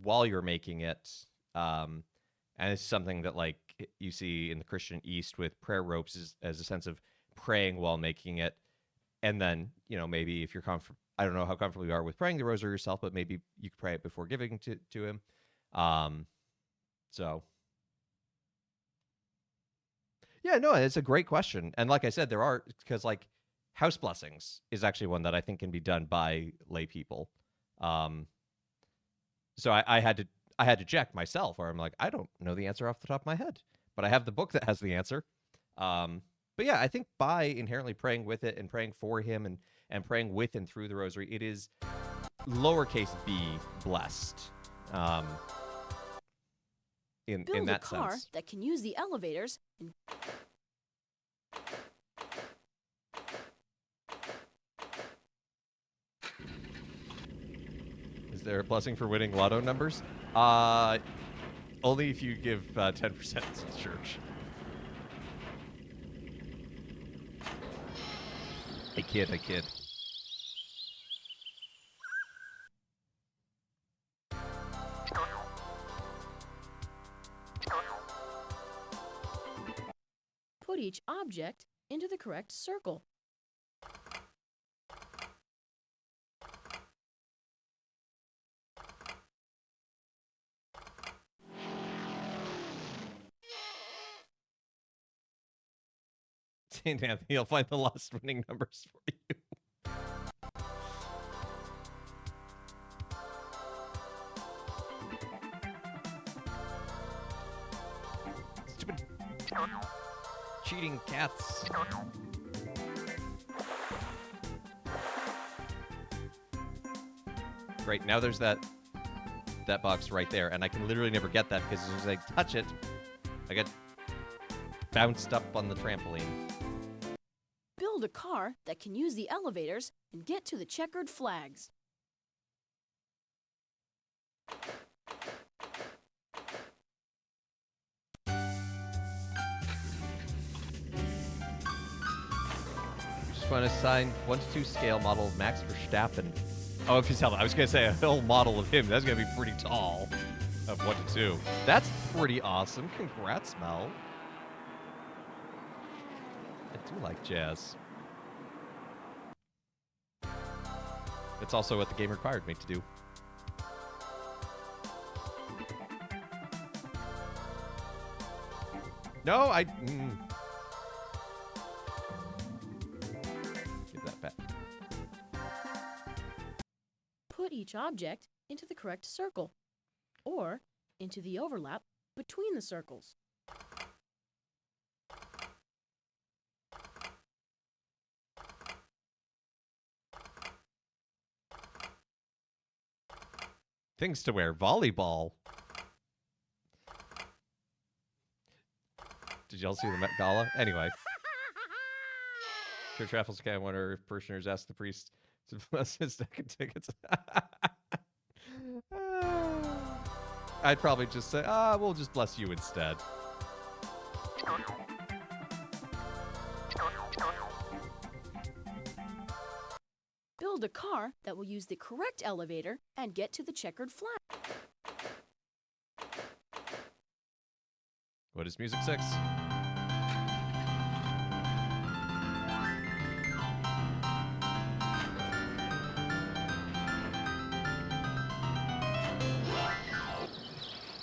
while you're making it, and it's something that like you see in the Christian East with prayer ropes as a sense of praying while making it, and then maybe if you're comfortable, I don't know how comfortable you are with praying the rosary yourself, but maybe you could pray it before giving to him. So yeah, no, it's a great question, and like I said, there are, because like house blessings is actually one that I think can be done by lay people. Um, so I had to check myself, where I'm like, I don't know the answer off the top of my head, but I have the book that has the answer. But yeah, I think by inherently praying with it and praying for him and praying with and through the rosary, it is lowercase b blessed. Um, in Build a that car sense. that can use the elevators and Is there a blessing for winning lotto numbers? Only if you give 10% to the church. I kid, I kid. put each object into the correct circle. St. Anthony, I'll find the lost winning numbers for you. Stupid cheating cats. Great, now there's that box right there, and I can literally never get that because as soon as I touch it, I get bounced up on the trampoline. Build a car that can use the elevators and get to the checkered flags. Just want to assign 1 to 2 scale model of Max Verstappen. Oh, if he's held, I was going to say a whole model of him. That's going to be pretty tall. Of 1 to 2. That's pretty awesome. Congrats, Mel. I do like jazz. It's also what the game required me to do. No, I... Give that back. Put each object into the correct circle, or into the overlap between the circles. Things to wear. Volleyball. Did y'all see the Met Gala? Anyway. Church raffles. Okay, I wonder if parishioners ask the priest to bless his deck of tickets. I'd probably just say, we'll just bless you instead. Build a car that will use the correct elevator and get to the checkered flag. What is Music 6?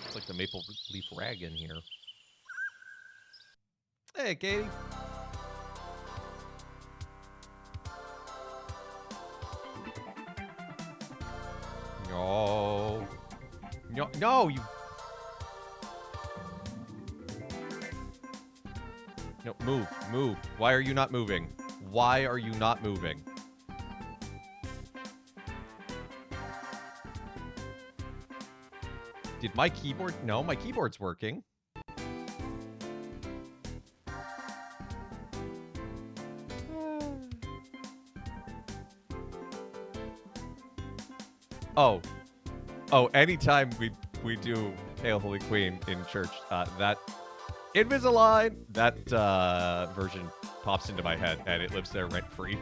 It's like the Maple Leaf Rag in here. Hey, Katie. No. No, no, you... No, move, move. Why are you not moving? Why are you not moving? Did my keyboard... No, my keyboard's working. Oh. Oh, anytime we do Hail Holy Queen in church, that Invisalign, that version pops into my head, and it lives there rent-free.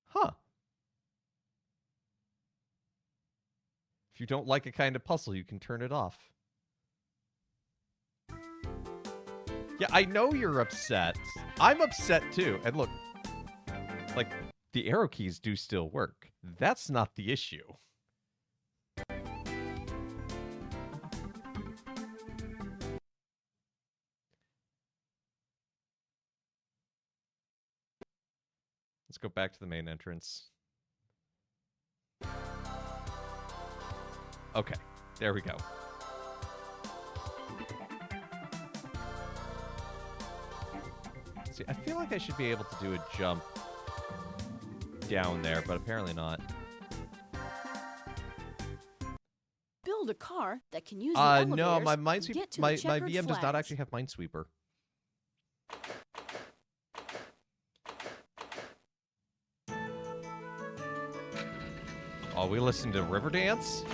Huh. If you don't like a kind of puzzle, you can turn it off. Yeah, I know you're upset. I'm upset too. And look, like, the arrow keys do still work. That's not the issue. Let's go back to the main entrance. Okay, there we go. See, I feel like I should be able to do a jump down there, but apparently not. Build a car that can use the elevators no, my to Minesweeper, get to my the checkered VM does not flags. actually have Minesweeper. Oh, we listened to Riverdance?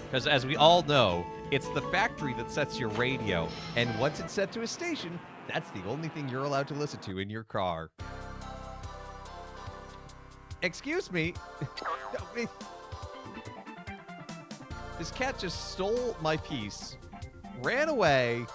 Because as we all know, it's the factory that sets your radio, and once it's set to a station, that's the only thing you're allowed to listen to in your car. Excuse me? This cat just stole my piece, ran away.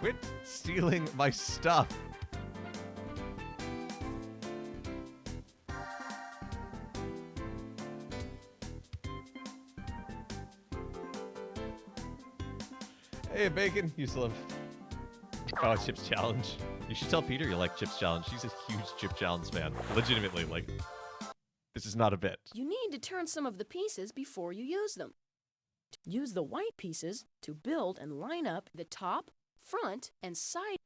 Quit stealing my stuff. Hey, Bacon, you still have... Oh, Chip's Challenge. You should tell Peter you like Chip's Challenge. He's a huge Chip Challenge fan. Legitimately, like, this is not a bit. You need to turn some of the pieces before you use them. Use the white pieces to build and line up the top, front, and side.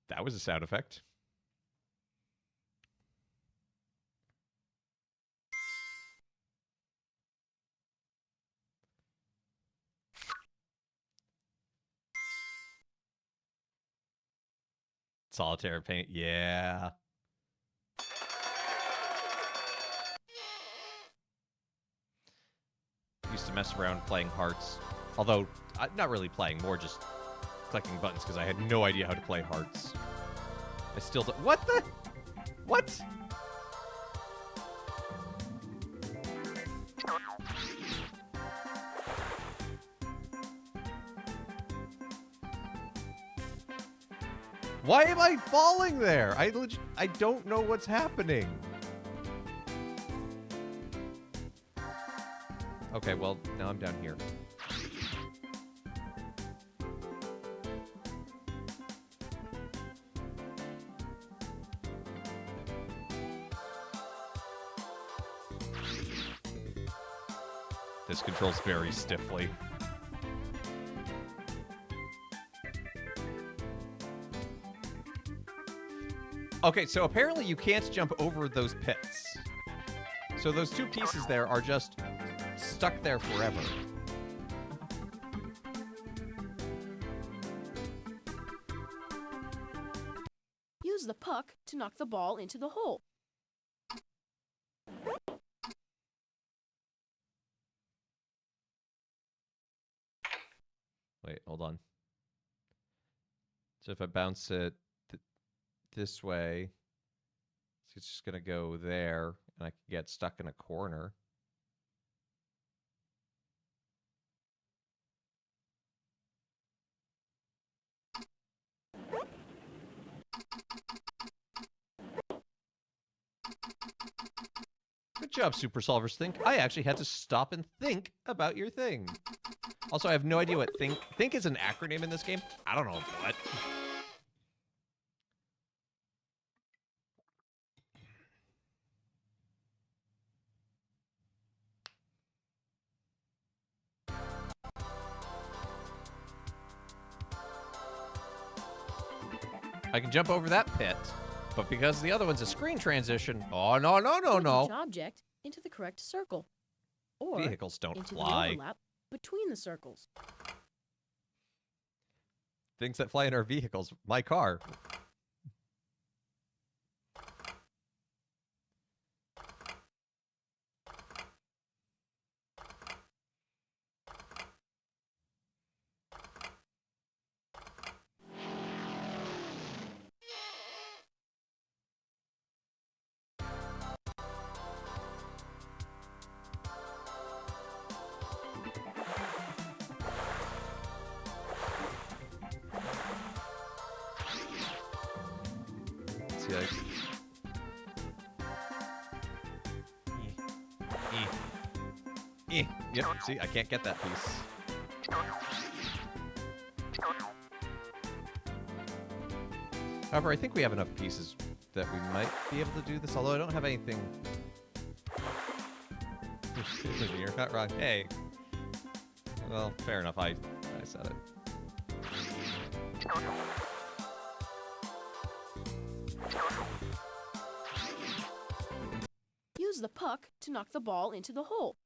That was a sound effect. Solitaire paint, yeah. Used to mess around playing hearts. Although, not really playing, more just clicking buttons because I had no idea how to play hearts. I still don't. What the? What? Why am I falling there? I don't know what's happening. Okay, well, now I'm down here. This controls very stiffly. Okay, so apparently you can't jump over those pits. So those two pieces there are just stuck there forever. Use the puck to knock the ball into the hole. Wait, hold on. So if I bounce it this way, so it's just going to go there, and I can get stuck in a corner. Good job, Super Solvers Think. I actually had to stop and think about your thing. Also, I have no idea what think. Think is an acronym in this game. I don't know what. I can jump over that pit, but because the other one's a screen transition, oh, no, no, no, Put no. each object into the correct circle, or Vehicles don't into fly. the overlap between the circles. Things that fly in our vehicles. My car. See, like... Yep, see, I can't get that piece. However, I think we have enough pieces that we might be able to do this, although I don't have anything... You're not wrong. Hey. Well, fair enough, I said it. Use the puck to knock the ball into the hole.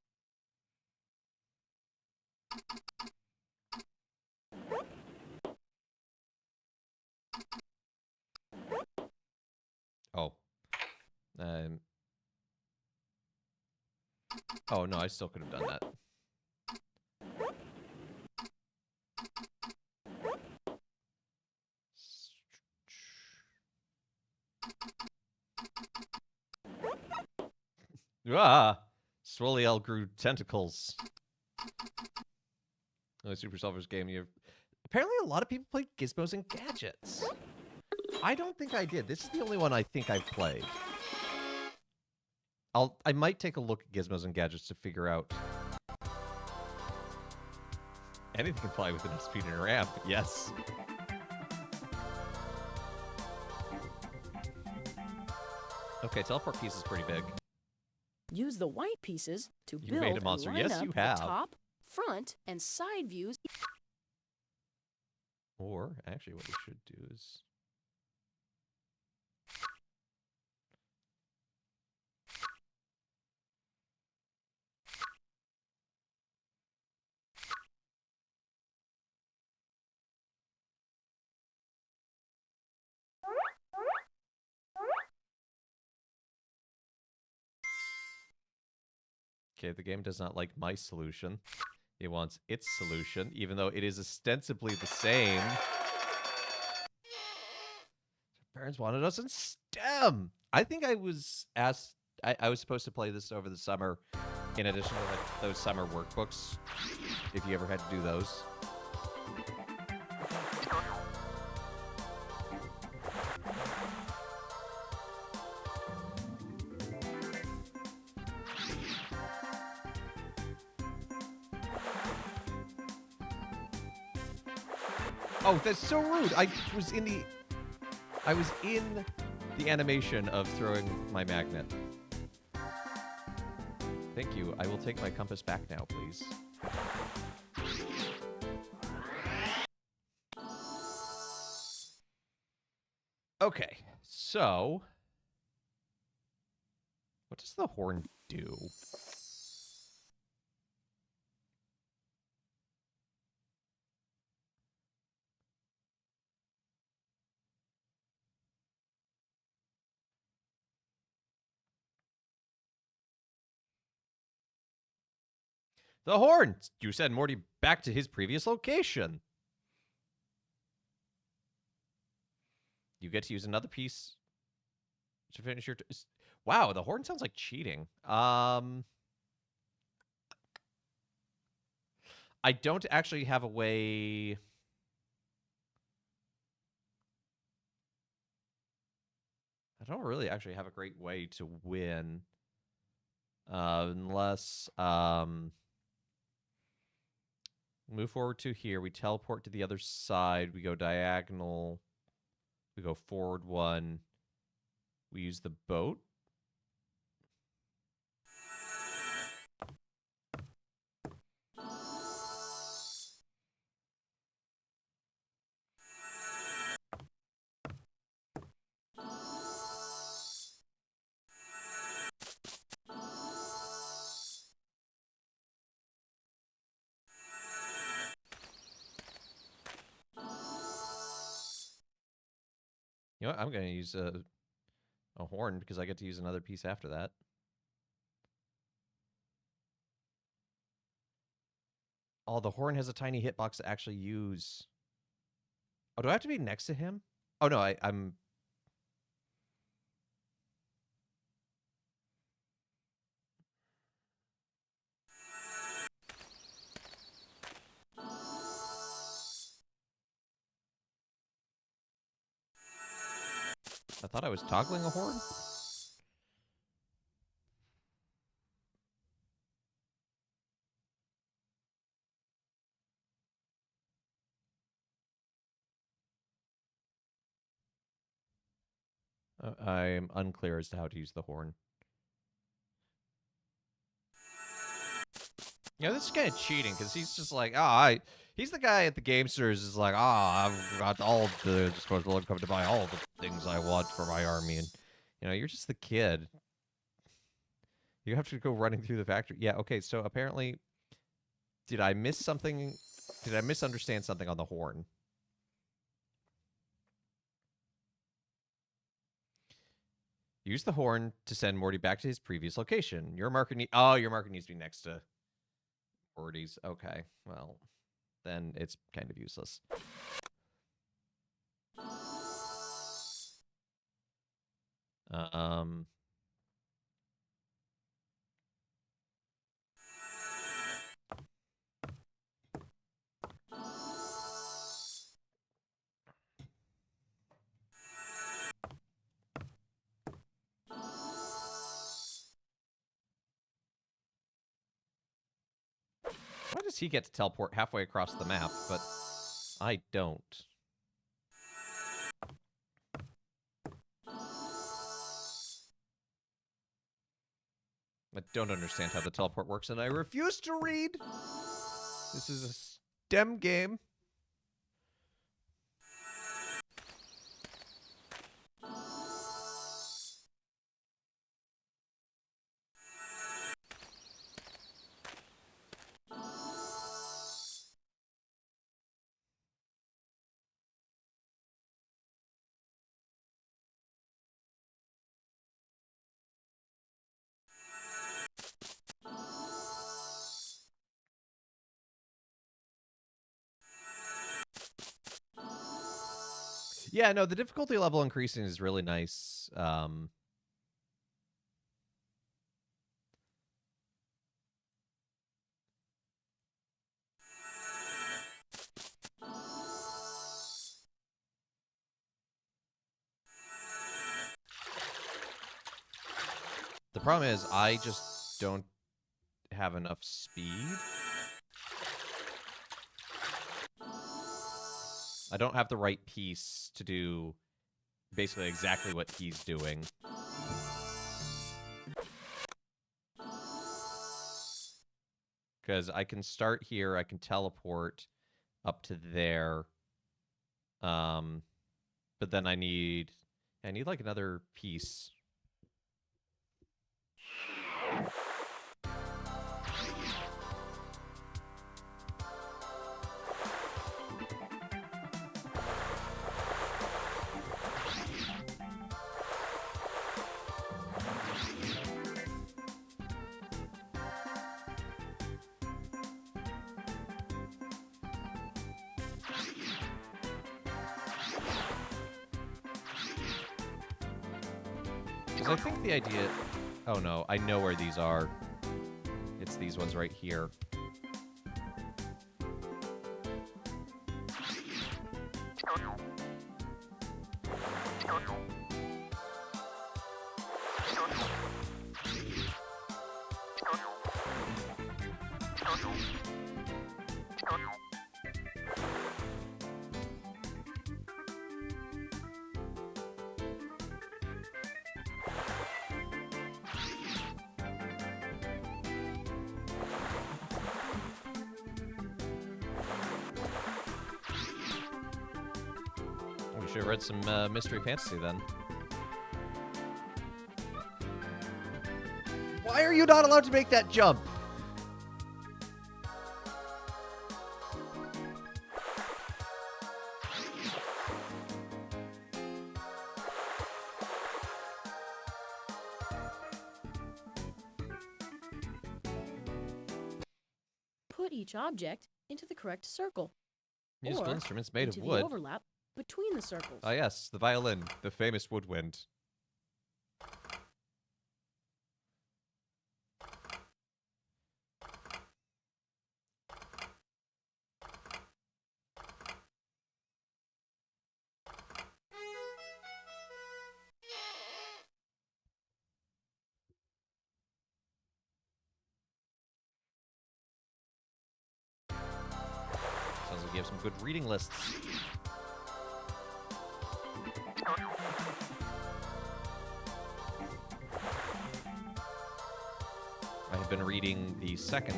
Oh. Oh, no, I still could have done that. Ah! Swirly grew tentacles. Oh, Super Solvers game, you Apparently, a lot of people played Gizmos and Gadgets. I don't think I did. This is the only one I think I've played. I might take a look at Gizmos and Gadgets to figure out. Anything can fly with enough speed and ramp. Yes. Okay, teleport piece is pretty big. Use the white pieces to You made build a monster. and line Yes, up you the have. top, front, and side views. Or, actually, what we should do is... Okay, the game does not like my solution. It wants its solution, even though it is ostensibly the same. Parents wanted us in STEM. I think I was asked. I was supposed to play this over the summer, in addition to like those summer workbooks. If you ever had to do those. Oh, that's so rude. I was in the animation of throwing my magnet. Thank you. I will take my compass back now, please. Okay, so what does the horn do? The horn! You send Morty back to his previous location. You get to use another piece to finish your... Wow, the horn sounds like cheating. I don't actually have a way... I don't really actually have a great way to win. Unless... move forward to here. We teleport to the other side. We go diagonal. We go forward one. We use the boat. You know what? I'm going to use a horn because I get to use another piece after that. Oh, the horn has a tiny hitbox to actually use. Oh, do I have to be next to him? Oh, no, I'm... I thought I was toggling a horn. I'm unclear as to how to use the horn. You know, this is kind of cheating because he's just like, he's the guy at the game stores is like, I've got all the disposable income to buy all the things I want for my army. And, you know, you're just the kid. You have to go running through the factory. Yeah, okay, so apparently, did I miss something? Did I misunderstand something on the horn? Use the horn to send Morty back to his previous location. Your marker your marker needs to be next to Morty's. Okay, well, then it's kind of useless. Um... guess he gets to teleport halfway across the map, but I don't. I don't understand how the teleport works, and I refuse to read. This is a STEM game. Yeah, no, the difficulty level increasing is really nice. The problem is I just don't have enough speed. I don't have the right piece to do basically exactly what he's doing. Because I can start here, I can teleport up to there. But then I need like another piece. Because I think the idea... Oh no, I know where these are. It's these ones right here. We should have read some Mystery Fantasy then. Why are you not allowed to make that jump? Put each object into the correct circle. Musical or instruments made of into wood. the overlap between the circles. Ah, yes, the violin, the famous woodwind. Sounds like you have some good reading lists. I have been reading the second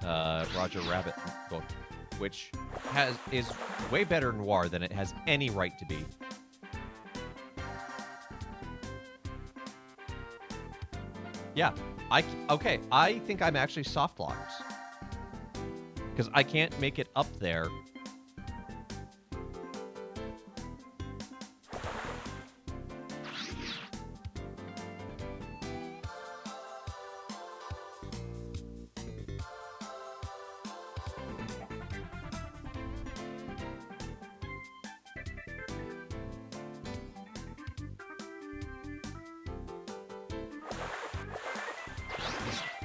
Roger Rabbit book, which is way better noir than it has any right to be. Yeah, okay, I think I'm actually soft locked. Because I can't make it up there.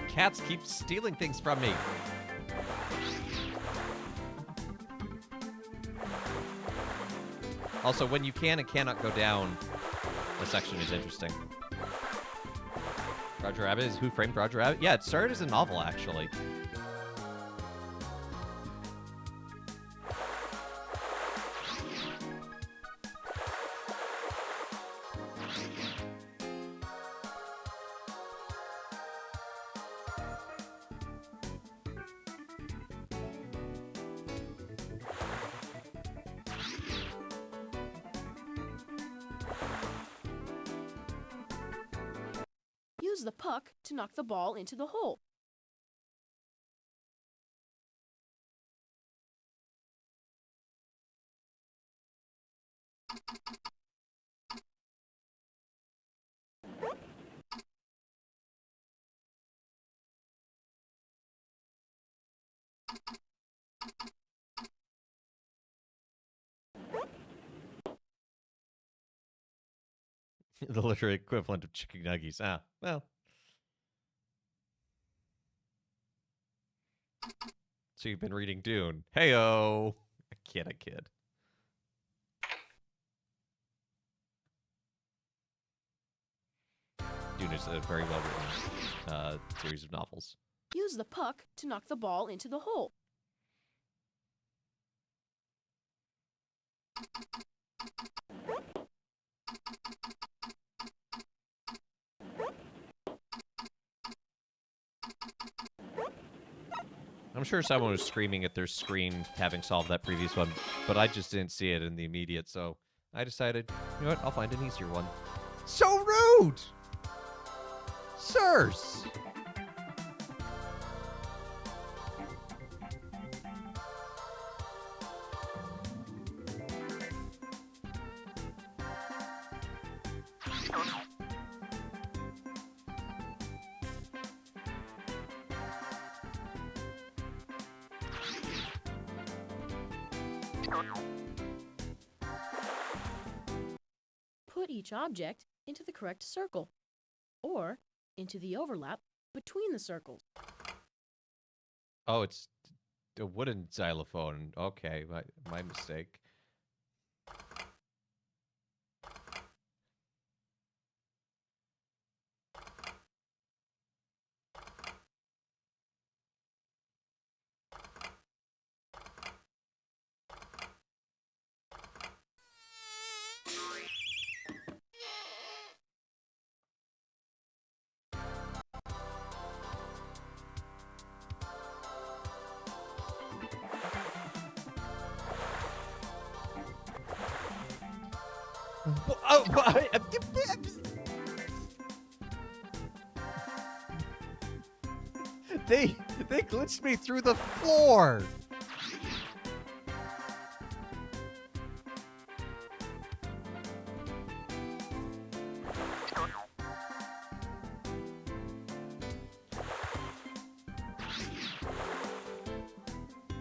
Cats keep stealing things from me. Also, when you can and cannot go down, the section is interesting. Roger Rabbit is Who Framed Roger Rabbit? Yeah, it started as a novel, actually. Use the puck to knock the ball into the hole. The literary equivalent of chicken nuggies. Ah, well. So you've been reading Dune. Heyo. I kid. Dune is a very well written series of novels. Use the puck to knock the ball into the hole. I'm sure someone was screaming at their screen having solved that previous one, but I just didn't see it in the immediate, so I decided, you know what, I'll find an easier one. So rude! Sirs! Put each object into the correct circle, or into the overlap between the circles. Oh, it's a wooden xylophone. Okay, my mistake. They glitched me through the floor.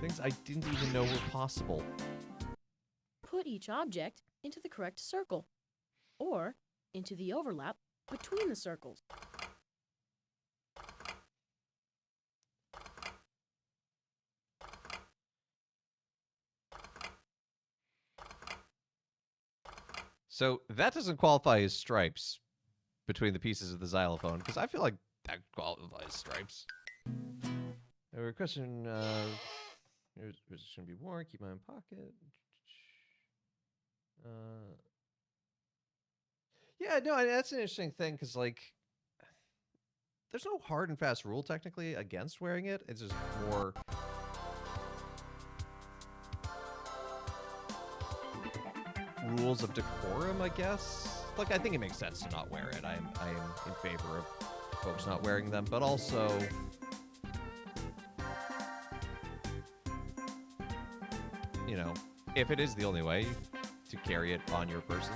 Things I didn't even know were possible. Put each object into the correct circle, or into the overlap between the circles. So that doesn't qualify as stripes between the pieces of the xylophone, because I feel like that qualifies stripes. A question, it shouldn't be worn, keep mine in pocket. Yeah, no, that's an interesting thing, because, like, there's no hard and fast rule, technically, against wearing it. It's just more... rules of decorum, I guess. Like, I think it makes sense to not wear it. I am in favor of folks not wearing them, but also... you know, if it is the only way to carry it on your person,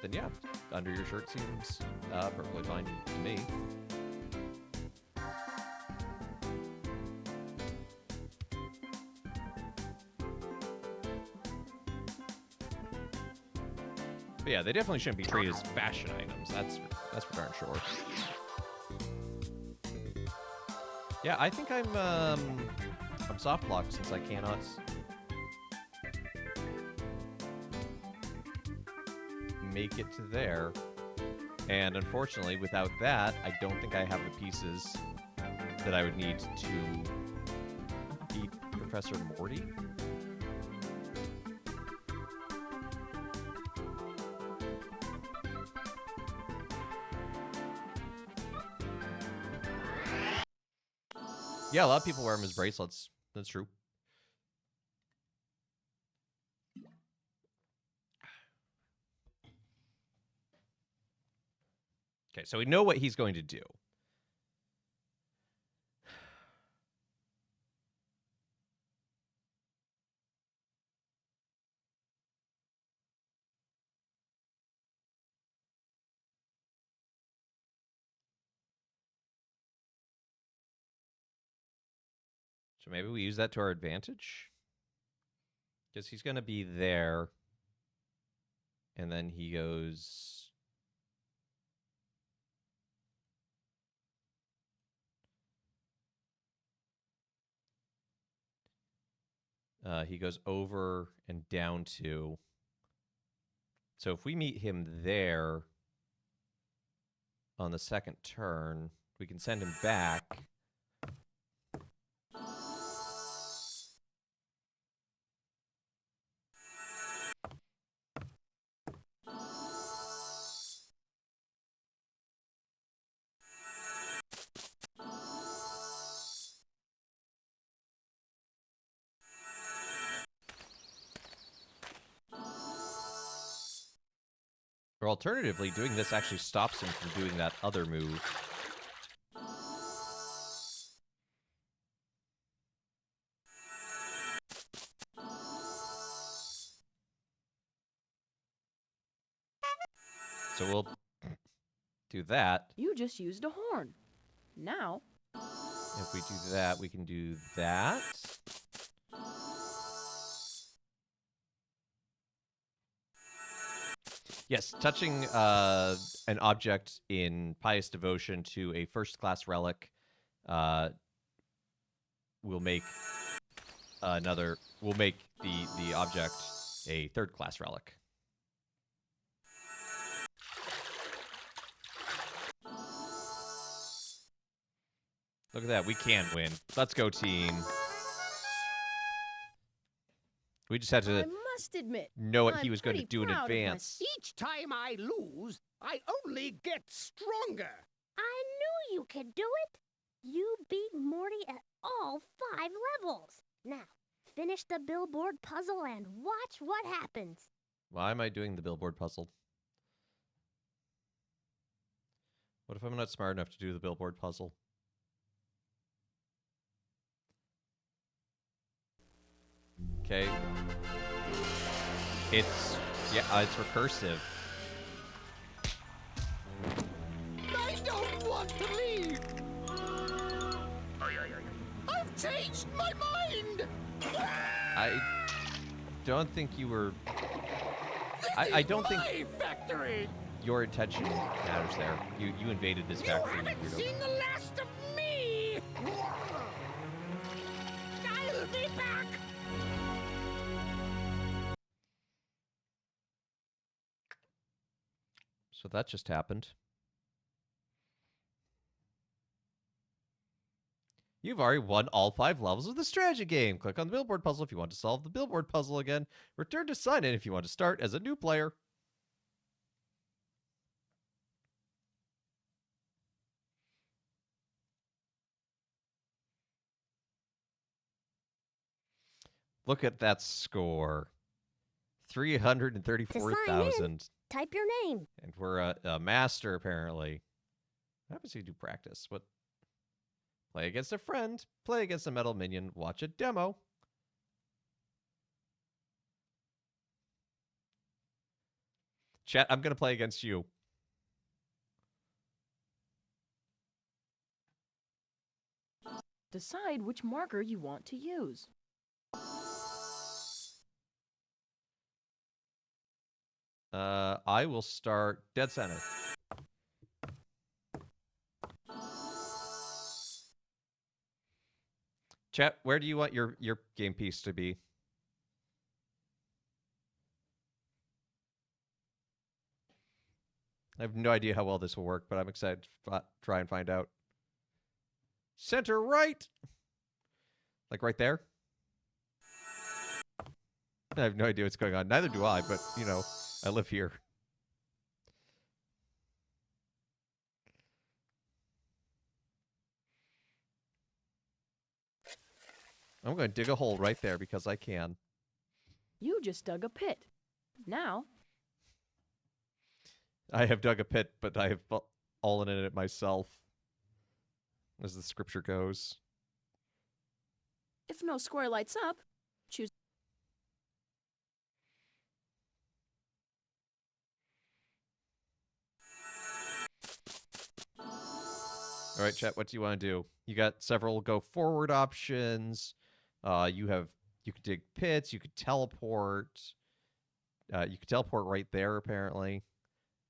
then yeah, under your shirt seems perfectly fine to me. But yeah, they definitely shouldn't be treated as fashion items. That's for darn sure. Yeah, I think I'm soft locked since I cannot make it to there. And unfortunately, without that, I don't think I have the pieces that I would need to beat Professor Morty. Yeah, a lot of people wear them as bracelets. That's true. Okay, so we know what he's going to do. So maybe we use that to our advantage? Because he's going to be there. And then he goes... he goes over and down 2. So if we meet him there on the second turn, we can send him back. Or alternatively, doing this actually stops him from doing that other move. So we'll do that. You just used a horn. Now, If we do that, we can do that. Yes, touching an object in pious devotion to a first-class relic will make will make the object a third-class relic. Look at that, we can win. Let's go, team. We just had I to must admit, know what I'm he was going to pretty do in proud of advance. Each time I lose, I only get stronger. I knew you could do it. You beat Morty at all 5 levels. Now, finish the billboard puzzle and watch what happens. Why am I doing the billboard puzzle? What if I'm not smart enough to do the billboard puzzle? Okay. It's recursive. I don't want to leave. I've changed my mind. I don't think you were... This I is don't think my factory. your intention matters there. You invaded this You factory. haven't weirdo. seen the last of me. I'll be back. So that just happened. You've already won all 5 levels of the strategy game. Click on the billboard puzzle if you want to solve the billboard puzzle again. Return to sign in if you want to start as a new player. Look at that score. 334,000. Type your name. And we're a master, apparently. What happens if you do practice? What? Play against a friend. Play against a metal minion. Watch a demo. Chat, I'm going to play against you. decide which marker you want to use. I will start dead center. Chat, where do you want your game piece to be? I have no idea how well this will work, but I'm excited to try and find out. Center right! Like right there? I have no idea what's going on. Neither do I, but, you know, I live here. I'm going to dig a hole right there because I can. You just dug a pit. Now, I have dug a pit, but I have all in it myself, as the scripture goes. If no square lights up, choose. All right, chat. What do you want to do? You got several go forward options. You could dig pits. You could teleport. You could teleport right there. Apparently,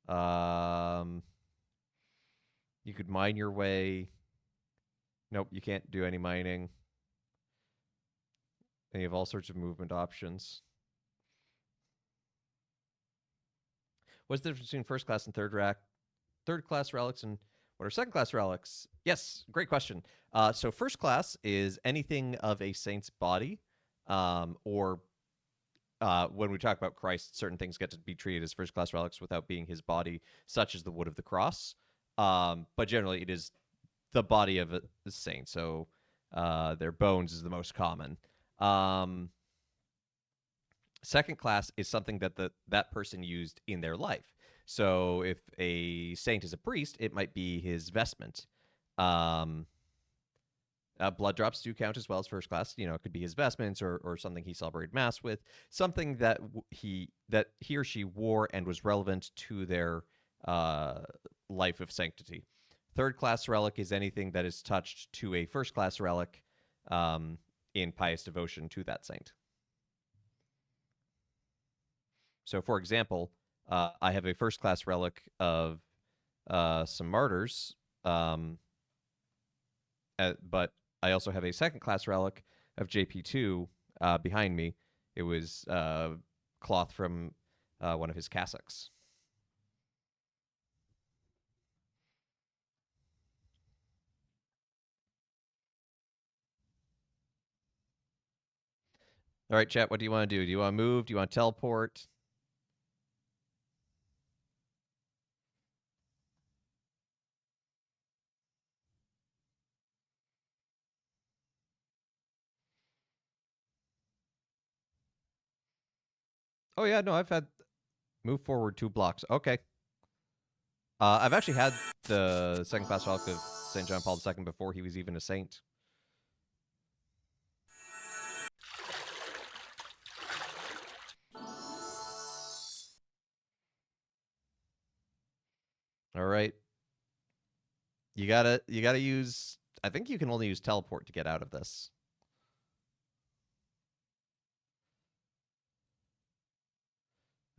um, you could mine your way. Nope, you can't do any mining. And you have all sorts of movement options. What's the difference between first class and third class relics, and what are second class relics? Yes, great question. So first class is anything of a saint's body, or when we talk about Christ, certain things get to be treated as first class relics without being his body, such as the wood of the cross. But generally, it is the body of a saint. So their bones is the most common. Second class is something that that person used in their life. So if a saint is a priest, it might be his vestment. Um, blood drops do count as well as first class. You know, it could be his vestments or something he celebrated mass with, something that he or she wore and was relevant to their life of sanctity. Third class relic is anything that is touched to a first class relic in pious devotion to that saint. So, for example, I have a first class relic of some martyrs, but I also have a second class relic of JP2 behind me. It was cloth from one of his cassocks. All right, chat, what do you want to do? Do you want to move? Do you want to teleport? Oh, yeah, no, I've had move forward 2 blocks. Okay. I've actually had the second class relic of St. John Paul II before he was even a saint. All right. You gotta use. I think you can only use teleport to get out of this.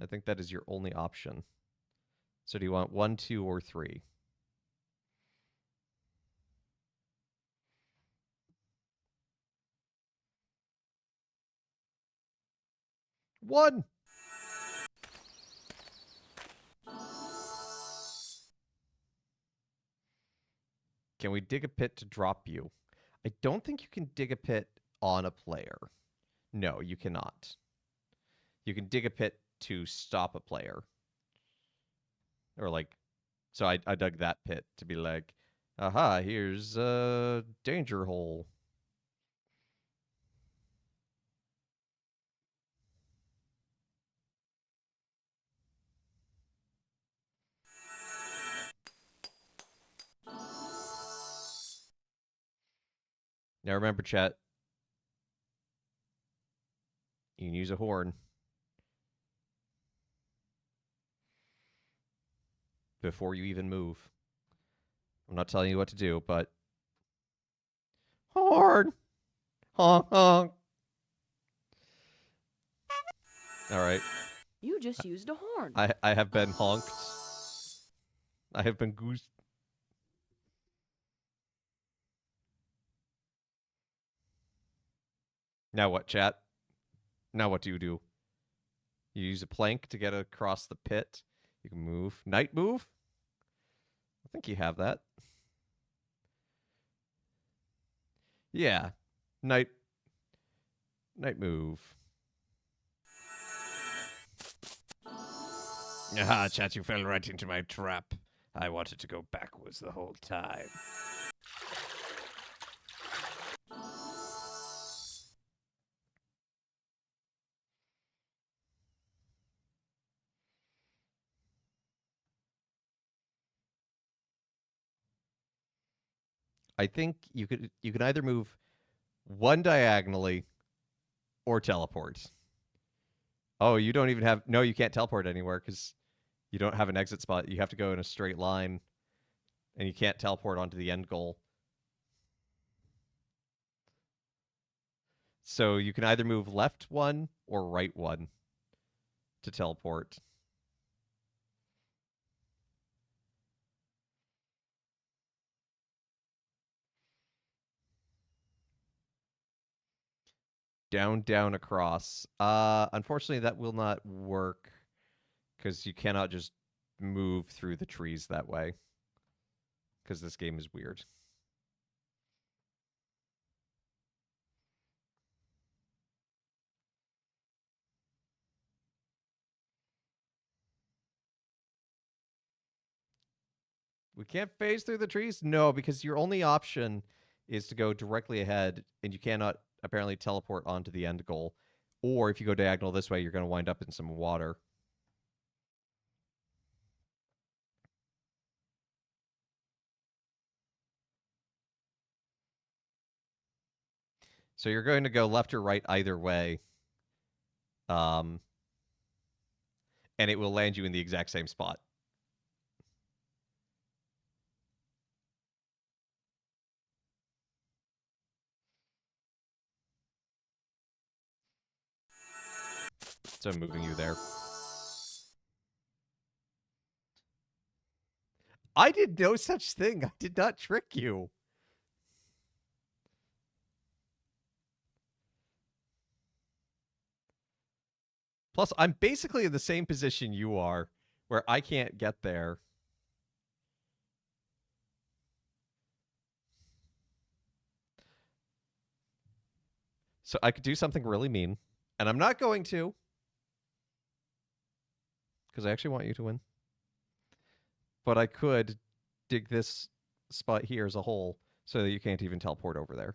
I think that is your only option. So do you want 1, 2, or 3? 1. Can we dig a pit to drop you? I don't think you can dig a pit on a player. No, you cannot. You can dig a pit to stop a player. Or like, so I dug that pit to be like, aha, here's a danger hole. Now remember, chat, you can use a horn before you even move. I'm not telling you what to do, but horn, honk, honk. All right. You just used a horn. I have been honked. I have been goosed. Now what, chat? Now what do? You use a plank to get across the pit. You can move. Night move? I think you have that. Yeah. Night move. Ah, chat, you fell right into my trap. I wanted to go backwards the whole time. I think you can either move one diagonally or teleport. Oh, you don't even have... No, you can't teleport anywhere because you don't have an exit spot. You have to go in a straight line, and you can't teleport onto the end goal. So you can either move left one or right one to teleport. Down, down, across. Unfortunately, that will not work because you cannot just move through the trees that way because this game is weird. We can't phase through the trees? No, because your only option is to go directly ahead, and you cannot apparently teleport onto the end goal. Or if you go diagonal this way, you're going to wind up in some water. So you're going to go left or right either way. And it will land you in the exact same spot. So I'm moving you there. I did no such thing. I did not trick you. Plus, I'm basically in the same position you are, where I can't get there. So I could do something really mean, and I'm not going to, because I actually want you to win. But I could dig this spot here as a hole so that you can't even teleport over there.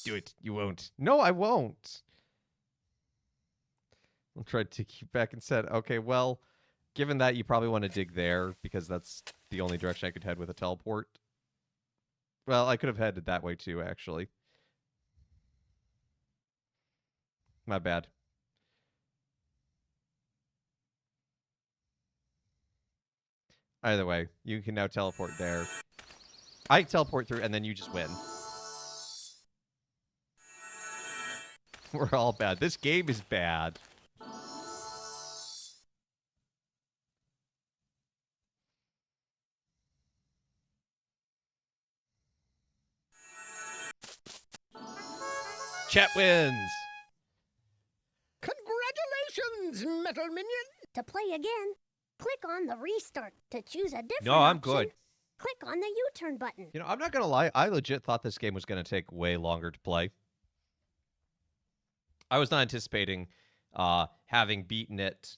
Do it. You won't. No, I won't. I'll try to take you back and said, okay, well, given that you probably want to dig there because that's the only direction I could head with a teleport. Well, I could have headed that way too, actually. My bad. Either way, you can now teleport there. I teleport through, and then you just win. We're all bad. This game is bad. Chat wins. Congratulations, Metal Minion! To play again, click on the restart to choose a different No, I'm option. good. Click on the U-turn button. You know, I'm not going to lie. I legit thought this game was going to take way longer to play. I was not anticipating having beaten it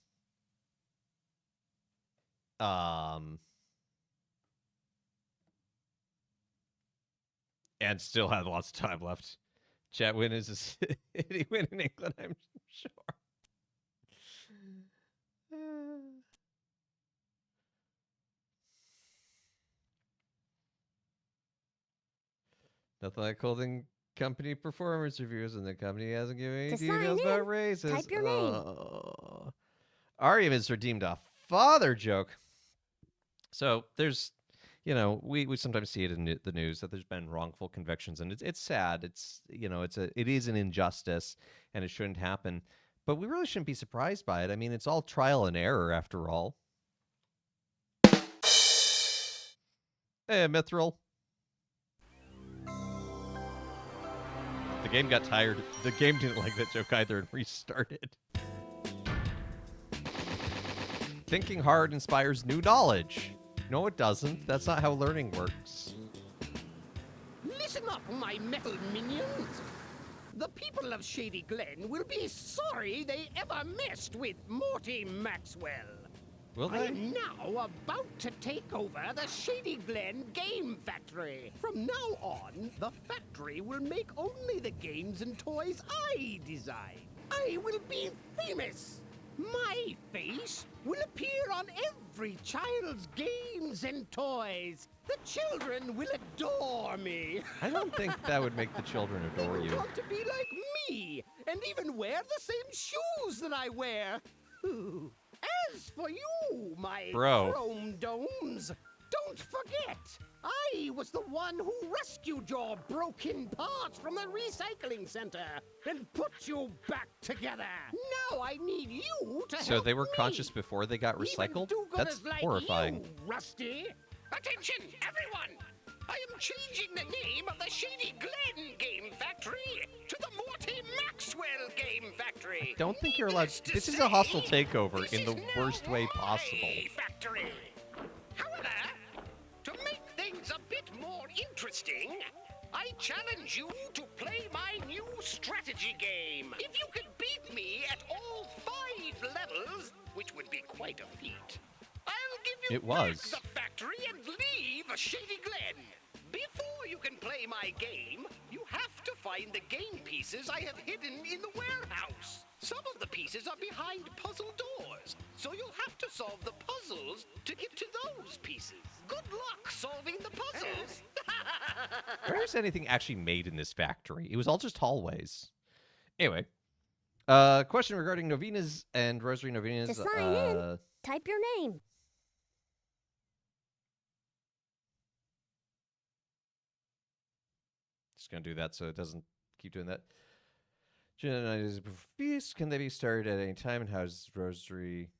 and still had lots of time left. Chat win is a city win in England, I'm sure. Nothing like holding company performance reviews, and the company hasn't given any To sign details in, about raises. type your name. Oh. Ariam has redeemed a father joke. So there's, you know, we sometimes see it in the news that there's been wrongful convictions, and it's sad. It's, you know, it is an injustice, and it shouldn't happen. But we really shouldn't be surprised by it. I mean, it's all trial and error after all. Hey, Mithril. The game got tired. The game didn't like that joke either and restarted. Thinking hard inspires new knowledge. No, it doesn't. That's not how learning works. Listen up, my Metal Minions! The people of Shady Glen will be sorry they ever messed with Morty Maxwell. Will I they? am now about to take over the Shady Glen Game Factory. From now on, the factory will make only the games and toys I design. I will be famous. My face will appear on every child's games and toys. The children will adore me. I don't think that would make the children They adore will you. want to be like me and even wear the same shoes that I wear. Ooh. As for you, my Bro. chrome domes, don't forget, I was the one who rescued your broken parts from the recycling center and put you back together. Now I need you to So help they were me. conscious before they got Even recycled? That's do-gooders like horrifying. you, Rusty. Attention, everyone! I am changing the name of the Shady Glen Game Factory to the Morty Maxwell Game Factory. Don't think you're allowed. Needless to This is say, a hostile takeover this in the is worst now way my possible. Factory. However, to make things a bit more interesting, I challenge you to play my new strategy game. If you can beat me at all 5 levels, which would be quite a feat, I'll give you It back was. the factory and leave Shady Glen. Before you can play my game, you have to find the game pieces I have hidden in the warehouse. Some of the pieces are behind puzzle doors, so you'll have to solve the puzzles to get to those pieces. Good luck solving the puzzles. Where is anything actually made in this factory? It was all just hallways. Anyway, question regarding novenas and rosary novenas. To sign in, type your name. Just gonna do that so it doesn't keep doing that. Feast, can they be started at any time? And how does rosary?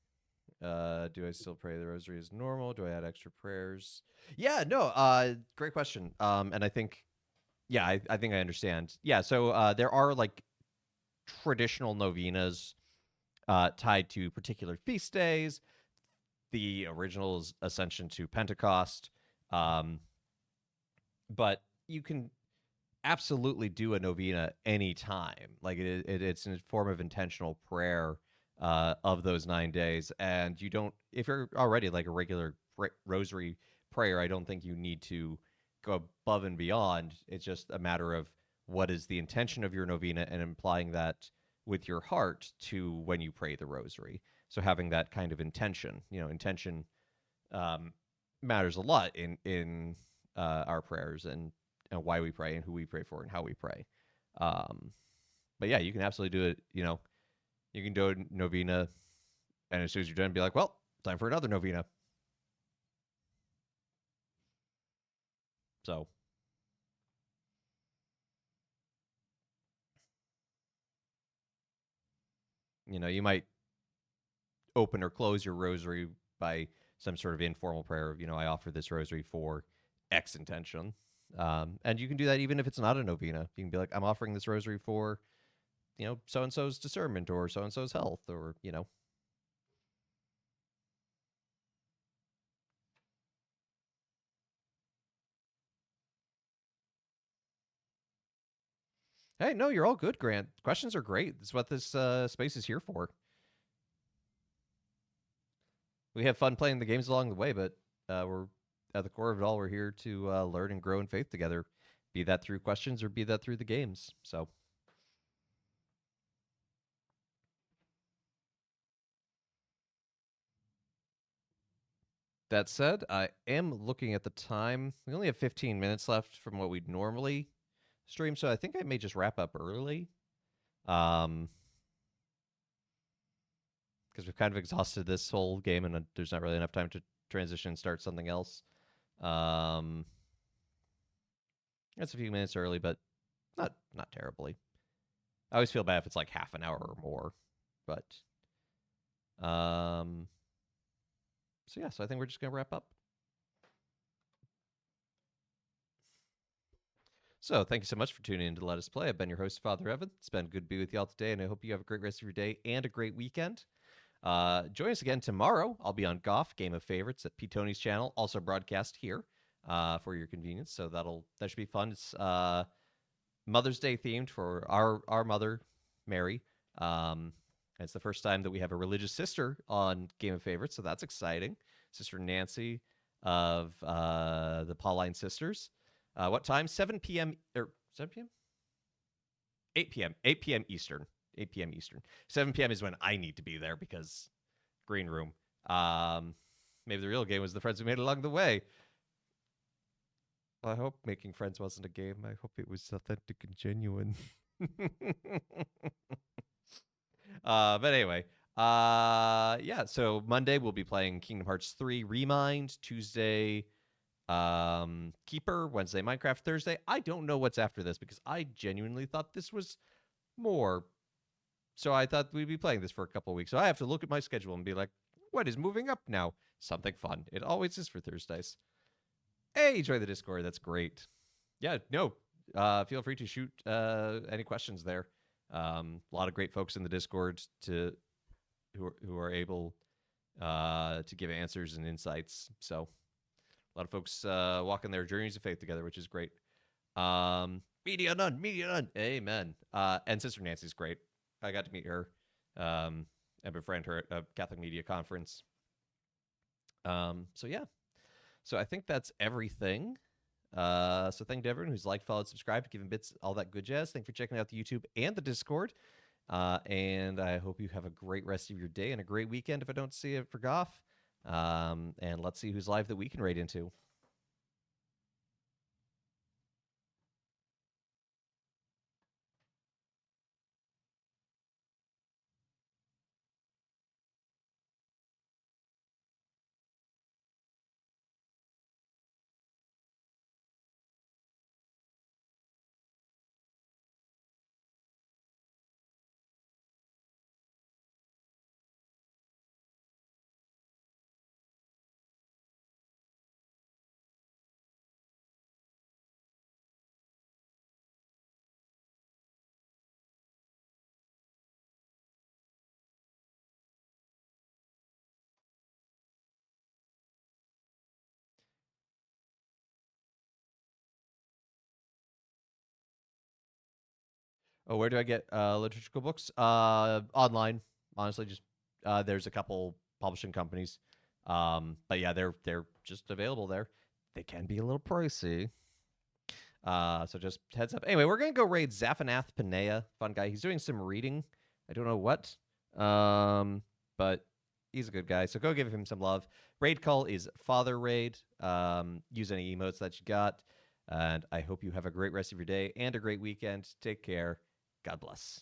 Do I still pray the rosary as normal? Do I add extra prayers? Yeah, no. Great question. And I think, yeah, I think I understand. Yeah, so there are like traditional novenas tied to particular feast days. The original is Ascension to Pentecost, but you can absolutely do a novena anytime. Like it's a form of intentional prayer of those 9 days, and you don't. If you're already like a regular rosary prayer, I don't think you need to go above and beyond. It's just a matter of what is the intention of your novena and implying that with your heart to when you pray the rosary. So having that kind of intention, intention matters a lot in our prayers and why we pray and who we pray for and how we pray. But yeah, you can absolutely do it. You can do a novena, and as soon as you're done, be like, well, time for another novena. So you might open or close your rosary by some sort of informal prayer. I offer this rosary for X intention. And you can do that even if it's not a novena. You can be like, I'm offering this rosary for, so and so's discernment or so and so's health, or. Hey, no, you're all good, Grant. Questions are great. That's what this space is here for. We have fun playing the games along the way, but we're at the core of it all. We're here to learn and grow in faith together, be that through questions or be that through the games. So. That said, I am looking at the time. We only have 15 minutes left from what we'd normally stream, so I think I may just wrap up early. Because we've kind of exhausted this whole game, and there's not really enough time to transition and start something else. That's a few minutes early, but not terribly. I always feel bad if it's like half an hour or more, but so yeah, so I think we're just gonna wrap up. So thank you so much for tuning in to Let Us Play. I've been your host, Father Evan. It's been good to be with y'all today, and I hope you have a great rest of your day and a great weekend. Join us again tomorrow. I'll be on Goff, Game of Favorites at P. Tony's channel, also broadcast here for your convenience. So that should be fun. It's Mother's Day themed for our mother, Mary. Um, it's the first time that we have a religious sister on Game of Favorites, so that's exciting. Sister Nancy of the Pauline Sisters. What time? 7 p.m. or 7 p.m. 8 p.m. 8 p.m. Eastern. 8 p.m. Eastern. 7 p.m. is when I need to be there because green room. Maybe the real game was the friends we made along the way. I hope making friends wasn't a game. I hope it was authentic and genuine. But anyway, yeah. So Monday we'll be playing Kingdom Hearts 3 Remind. Tuesday, Keeper. Wednesday, Minecraft. Thursday, I don't know what's after this because I genuinely thought this was more. So I thought we'd be playing this for a couple of weeks. So I have to look at my schedule and be like, what is moving up now? Something fun. It always is for Thursdays. Hey, join the Discord. That's great. Yeah, no. Feel free to shoot any questions there. A lot of great folks in the Discord who are able to give answers and insights. So a lot of folks walking their journeys of faith together, which is great. Media none. Amen. And Sister Nancy's great. I got to meet her and befriend her at a Catholic Media Conference. So yeah. So I think that's everything. So thank you to everyone who's liked, followed, subscribed, given bits, all that good jazz. Thank you for checking out the YouTube and the Discord. And I hope you have a great rest of your day and a great weekend if I don't see it for Goff. And let's see who's live that we can raid into. Oh, where do I get liturgical books? Online, honestly. Just there's a couple publishing companies, but yeah, they're just available there. They can be a little pricey. So just heads up. Anyway, we're gonna go raid Zaphanath Panea. Fun guy. He's doing some reading. I don't know what. But he's a good guy. So go give him some love. Raid call is Father Raid. Use any emotes that you got. And I hope you have a great rest of your day and a great weekend. Take care. God bless.